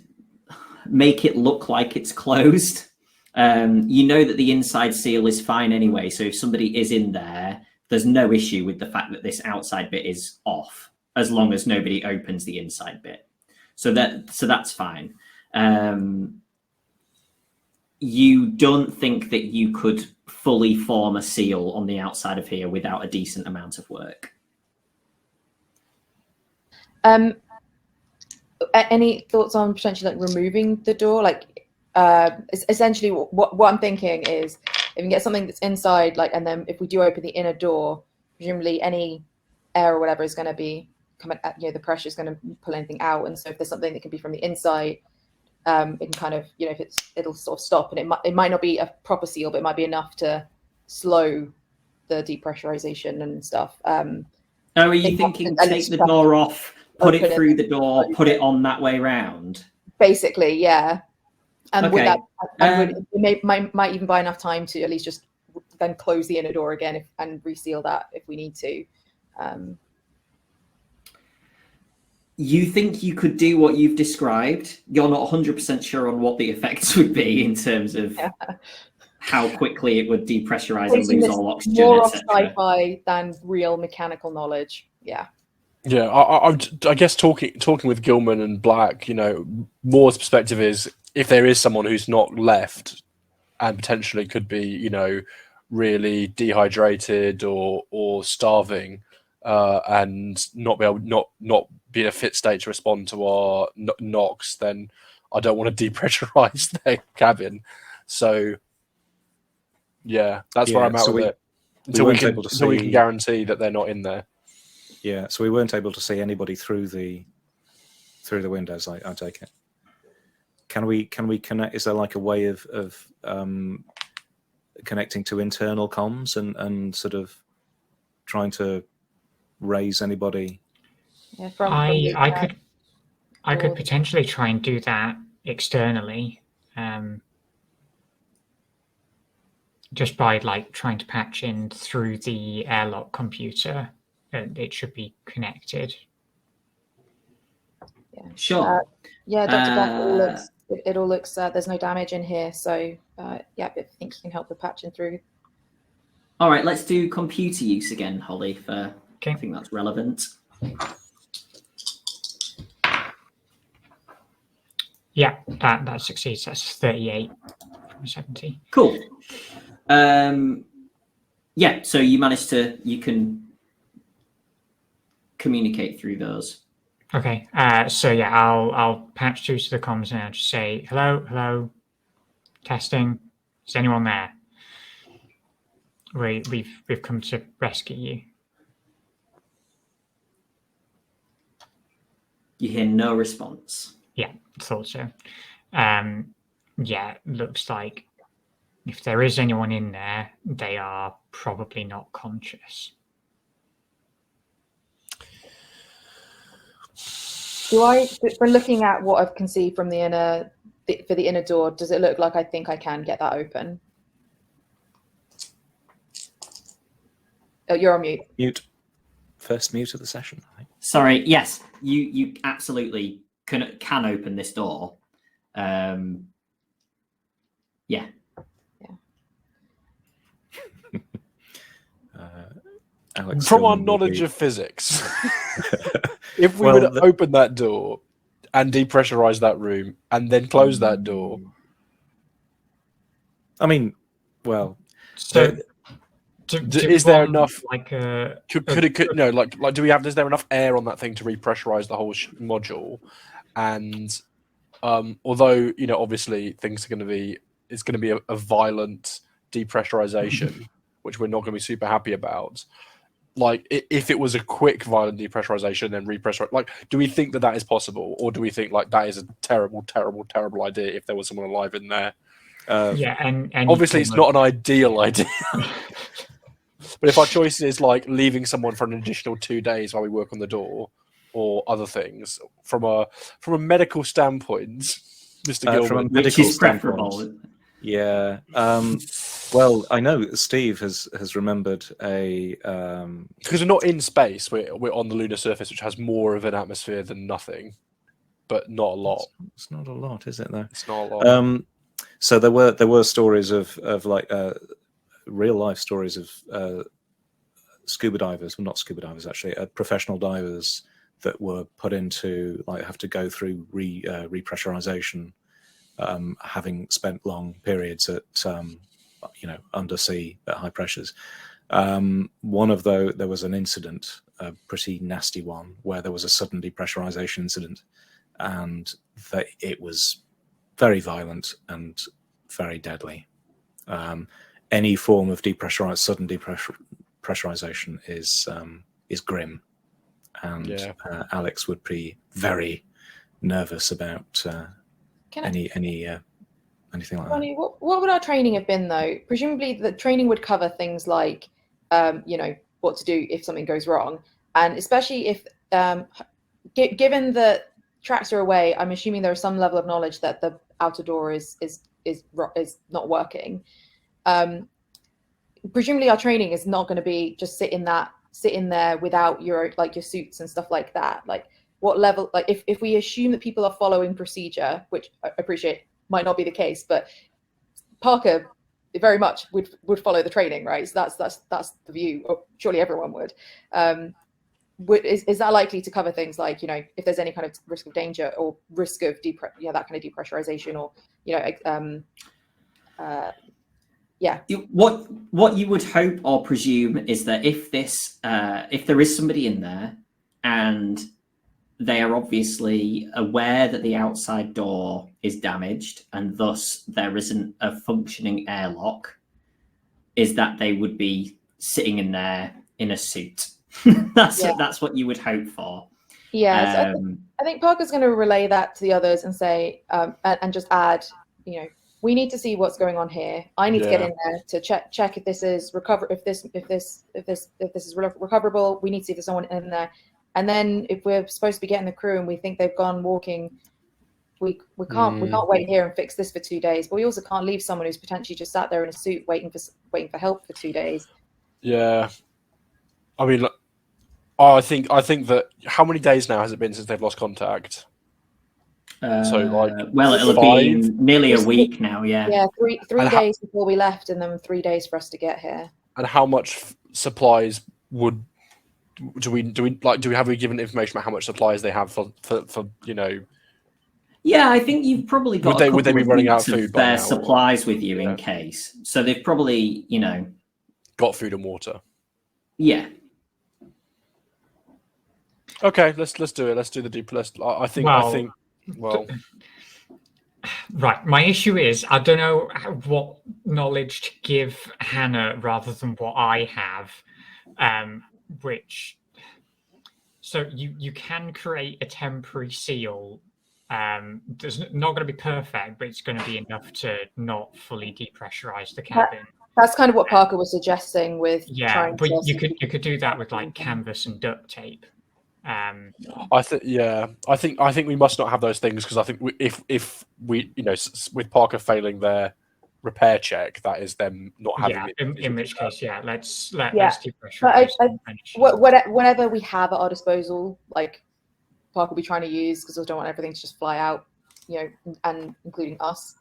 make it look like it's closed. You know that the inside seal is fine anyway, so if somebody is in there, there's no issue with the fact that this outside bit is off, as long as nobody opens the inside bit. So that's fine. You don't think that you could fully form a seal on the outside of here without a decent amount of work? Any thoughts on potentially like removing the door? Like, essentially, what I'm thinking is, if we can get something that's inside, like, and then if we do open the inner door, presumably any air or whatever is going to be coming at, you know, the pressure is going to pull anything out, and so if there's something that can be from the inside, it can kind of, you know, it'll sort of stop, and it might not be a proper seal, but it might be enough to slow the depressurization and stuff. Are you thinking take the door off, put it through the door, put it on that way round? Basically, yeah. And okay. with that, it might even buy enough time to at least just then close the inner door again and reseal that if we need to. You think you could do what you've described? You're not 100% sure on what the effects would be in terms of how quickly it would depressurize and lose all oxygen, more etc. sci-fi than real mechanical knowledge. Yeah. Yeah, I guess talking with Gilman and Black, you know, Moore's perspective is, if there is someone who's not left and potentially could be, you know, really dehydrated or starving, and not be in a fit state to respond to our knocks, then I don't want to depressurize their cabin. So yeah, that's where I'm at with it. Until we can guarantee that they're not in there. Yeah, so we weren't able to see anybody through the windows. I take it. Can we connect? Is there like a way of connecting to internal comms and sort of trying to raise anybody? Yeah, I could potentially try and do that externally, just by like trying to patch in through the airlock computer. It should be connected. Yeah. Sure. Yeah, Dr. Black, it all looks there's no damage in here, so yeah, I think you can help with patching through. All right, let's do computer use again, Holly. I think that's relevant. Yeah, that succeeds. That's 38 from 70. Cool. Yeah, so you can communicate through those. Okay. So yeah, I'll patch through to the comms now. Just say hello, testing. Is anyone there? We've come to rescue you. You hear no response. Yeah, thought so. Yeah, looks like if there is anyone in there, they are probably not conscious. From looking at what I can see from the inner door, does it look like I think I can get that open? Oh, you're on mute. Mute. First mute of the session, I think. Sorry. Yes, you absolutely can open this door. Yeah. Alex, From our Jonny will knowledge be- of physics, if we Well, were to open that door and depressurize that room and then close that door, I mean, well, So, is there enough? Like a Could it? No, like do we have? Is there enough air on that thing to repressurize the whole module? And although obviously things are going to be, it's going to be a violent depressurization, which we're not going to be super happy about. Like, if it was a quick violent depressurization and then repressurize, like, do we think that is possible, or do we think like that is a terrible, terrible, terrible idea if there was someone alive in there? yeah, and Obviously, it's not an ideal idea. But if our choice is like leaving someone for an additional 2 days while we work on the door, or other things, from a medical standpoint, Mr. Gilbert, from a Which medical is preferable. standpoint, yeah. Well, I know Steve has remembered a because we're not in space, we're on the lunar surface, which has more of an atmosphere than nothing, but not a lot. It's not a lot, is it? Though it's not a lot. So there were stories of like real life stories of scuba divers, well, not scuba divers actually, professional divers that were put into have to go through repressurization, having spent long periods at undersea at high pressures. One of those, there was an incident, a pretty nasty one, where there was a sudden depressurization incident, and it was very violent and very deadly. Any form of sudden depressurization is grim, and Alex would be very nervous about anything like Jonny, what would our training have been though? Presumably the training would cover things like what to do if something goes wrong, and especially if given that tracks are away, I'm assuming there is some level of knowledge that the outer door is not working. Presumably our training is not going to be just sit in there without your suits and stuff like that. Like, what level, like if we assume that people are following procedure, which I appreciate might not be the case, but Parker very much would follow the training, right? So that's the view. Surely everyone would. Is that likely to cover things like, if there's any kind of risk of danger or risk of that kind of depressurization, or What you would hope or presume is that if there is somebody in there and they are obviously aware that the outside door is damaged and thus there isn't a functioning airlock, is that they would be sitting in there in a suit. That's what you would hope for. Yeah, so I think Parker's going to relay that to the others and say, and just add, we need to see what's going on here. I need to get in there to check if this is recoverable. We need to see if there's someone in there. And then if we're supposed to be getting the crew and we think they've gone walking, we can't wait here and fix this for 2 days. But we also can't leave someone who's potentially just sat there in a suit waiting for help for 2 days. Yeah, I mean, I think that, how many days now has it been since they've lost contact? It'll have been nearly a week now. Yeah, three days before we left, and then 3 days for us to get here. And how much supplies do we have we given information about how much supplies they have for Yeah, I think you've probably got. Would they be running out of food by now, supplies with you in case? So they've probably got food and water. Yeah. Okay, let's do it. Let's do the deep. I think. Right. My issue is I don't know what knowledge to give Hannah rather than what I have. So you can create a temporary seal There's not going to be perfect, but it's going to be enough to not fully depressurize the cabin. That's kind of what Parker was suggesting with trying but to... you could do that with like canvas and duct tape. I think we must not have those things, because I think if we with Parker failing their repair check, that is them not having it. In which case, let's But depressurize. whenever we have at our disposal, like Parker will be trying to use, because I don't want everything to just fly out, and including us,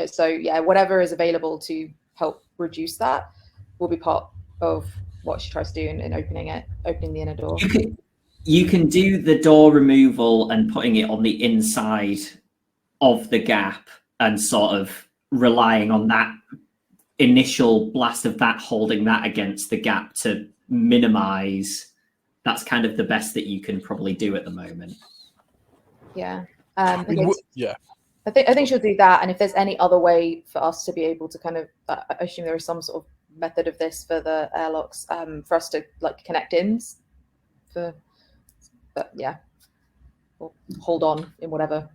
So yeah, whatever is available to help reduce that will be part of what she tries to do in opening the inner door. You can do the door removal and putting it on the inside of the gap, and sort of relying on that initial blast of that, holding that against the gap to minimize. That's kind of the best that you can probably do at the moment. Yeah. I think she'll do that, and if there's any other way for us to be able to kind of, I assume there is some sort of method of this for the airlocks, for us to like connect ins, but yeah, we'll hold on in whatever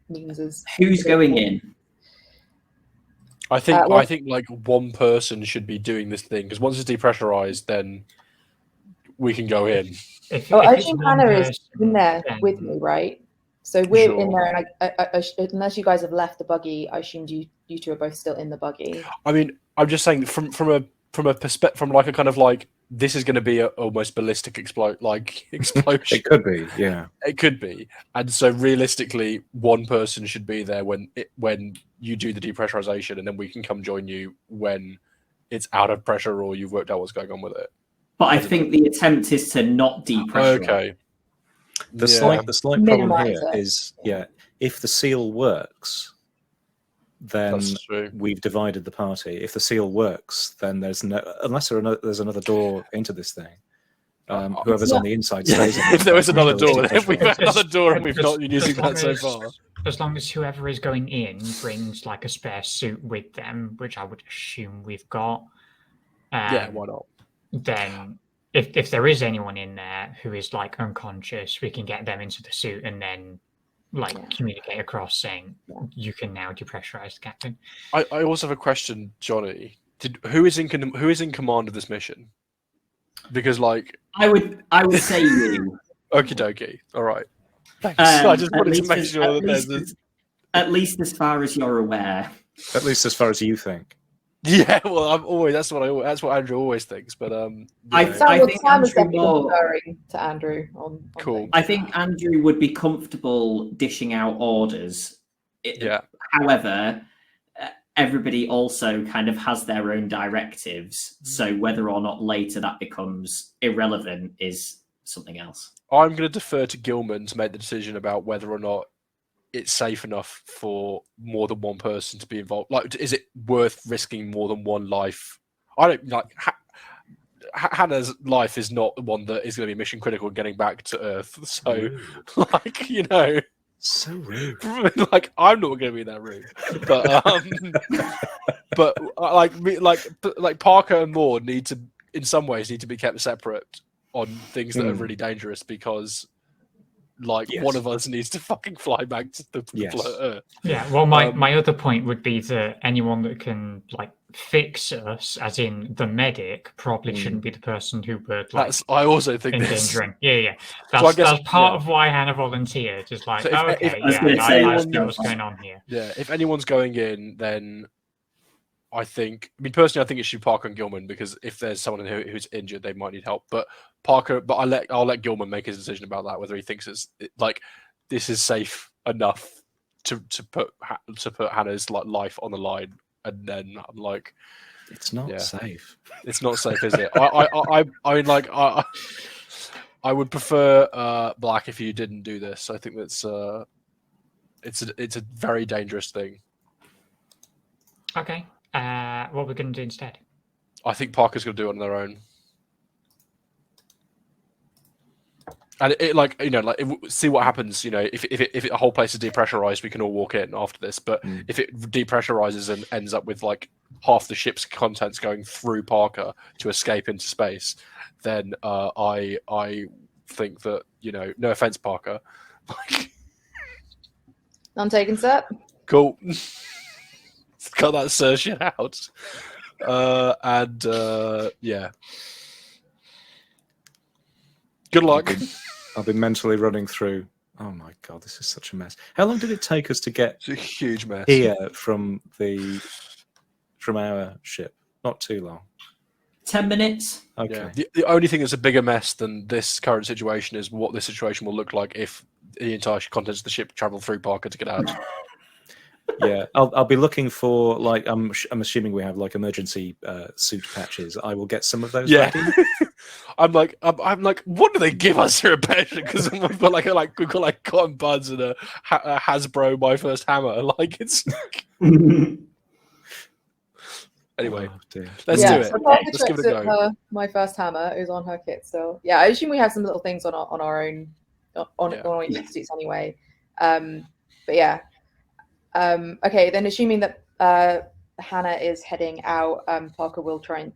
means is. Who's going in? I think like one person should be doing this thing, because once it's depressurized, then we can go in. I think Hannah is in there with me, right? So we're in there, and I unless you guys have left the buggy, I assumed you two are both still in the buggy. I mean, I'm just saying from a perspective, from like a kind of like, this is going to be a almost ballistic explosion. It could be, yeah. It could be, and so realistically, one person should be there when you do the depressurization, and then we can come join you when it's out of pressure or you've worked out what's going on with it. But I think the attempt is to not depressurize. Okay. The slight problem here is, if the seal works, then we've divided the party. If the seal works, then there's there's another door into this thing. Whoever's on the inside stays. If there is another door, then we've had another door, and we've not been using that so far. As long as whoever is going in brings like a spare suit with them, which I would assume we've got. Why not? Then if there is anyone in there who is like unconscious, we can get them into the suit and then communicate across saying you can now depressurize the captain. I also have a question, Jonny. Who is in command of this mission? Because I would say you. Okie dokie. All right. Thanks. I just wanted to make sure that at least as far as you're aware. At least as far as you think. Yeah, well, that's what Andrew always thinks. But I think Andrew referring to Andrew on cool. things. I think Andrew would be comfortable dishing out orders. However, everybody also kind of has their own directives. So whether or not later that becomes irrelevant is something else. I'm going to defer to Gilman to make the decision about whether or not it's safe enough for more than one person to be involved. Like, is it worth risking more than one life? I don't like. Hannah's life is not one that is going to be mission critical getting back to Earth. So, so rude. I'm not going to be in that room. But Parker and Maud need to, in some ways, be kept separate on things that are really dangerous, because one of us needs to fucking fly back to the Earth. Yeah, well, my other point would be that anyone that can fix us, as in the medic, probably shouldn't be the person who would I also think endangering. Yeah. That's part of why Hannah volunteered. Just I know what's going on here. Yeah, if anyone's going in, then personally, I think it should be Parker and Gilman, because if there's someone who's injured, they might need help. But I'll let Gilman make his decision about that, whether he thinks this is safe enough to put Hannah's life on the line. And then I'm it's not safe. It's not safe, is it? I would prefer Black if you didn't do this. I think that's it's a very dangerous thing. Okay. What we're going to do instead? I think Parker's going to do it on their own. And see what happens. If the whole place is depressurized, we can all walk in after this. But if it depressurizes and ends up with half the ship's contents going through Parker to escape into space, then I think that no offense, Parker, None taken, sir. Cool. Got that assertion out. Yeah. Good luck. I'll be mentally running through. Oh my god, this is such a mess. How long did it take us to get It's a huge mess. here from our ship? Not too long. 10 minutes. Okay. Yeah. The only thing that's a bigger mess than this current situation is what this situation will look like if the entire contents of the ship travel through Parker to get out. Yeah, I'll be looking for like I'm assuming we have like emergency suit patches. I will get some of those. Yeah. ready. I'm like, what do they give us here at Passion? Because we've got like cotton buds and a Hasbro My First Hammer. Like it's anyway. Oh, dear. Let's do it. So Parker Let's give checks it a go. My First Hammer is on her kit still. Yeah, I assume we have some little things on our own on our suits anyway. But yeah. Okay, then assuming that Hannah is heading out, Parker will try and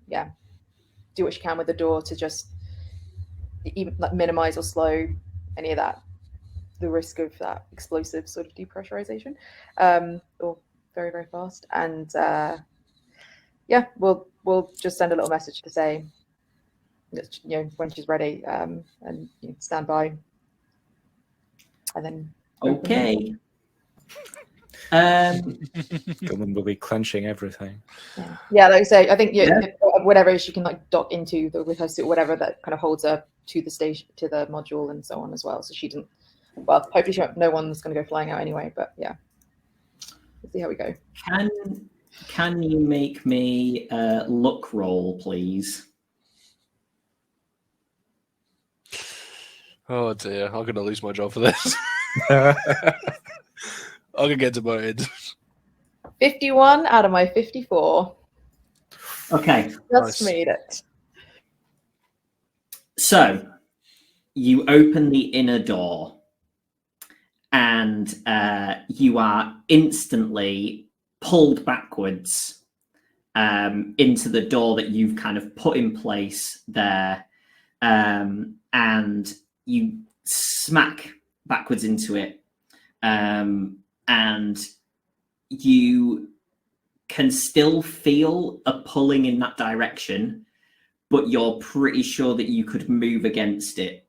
do what she can with the door to just even like minimize or slow any of the risk of that explosive sort of depressurization, or very, very fast. And we'll just send a little message to say that, when she's ready, and stand by, and then Okay. Gilman will be clenching everything. Yeah, like I say, I think whatever she can like dock into with her suit, whatever that kind of holds her to the station, to the module, and so on as well. So she didn't. Well, hopefully no one's going to go flying out anyway. But yeah, we'll see how we go. Can you make me a luck roll, please? Oh dear, I'm gonna lose my job for this. I'm gonna get demoted. 51 out of my 54. Okay. Just made it. So you open the inner door, and you are instantly pulled backwards into the door that you've kind of put in place there, and you smack backwards into it, and you can still feel a pulling in that direction, but you're pretty sure that you could move against it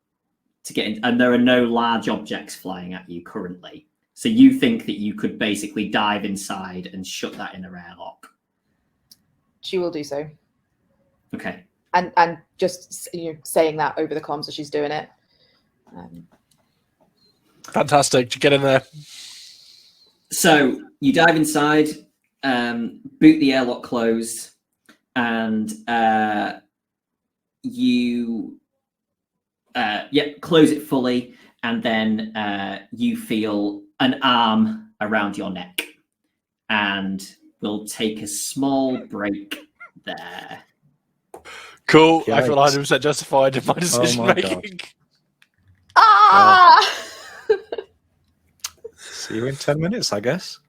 to get in, and there are no large objects flying at you currently. So you think that you could basically dive inside and shut that inner airlock. She will do so. Okay. And just saying that over the comms as she's doing it. Fantastic. Get in there. So you dive inside, boot the airlock closed, and you close it fully, and then you feel an arm around your neck, and we'll take a small break there. Cool. Yikes. I feel 100% justified in my decision making. Ah! See you in 10 minutes, I guess.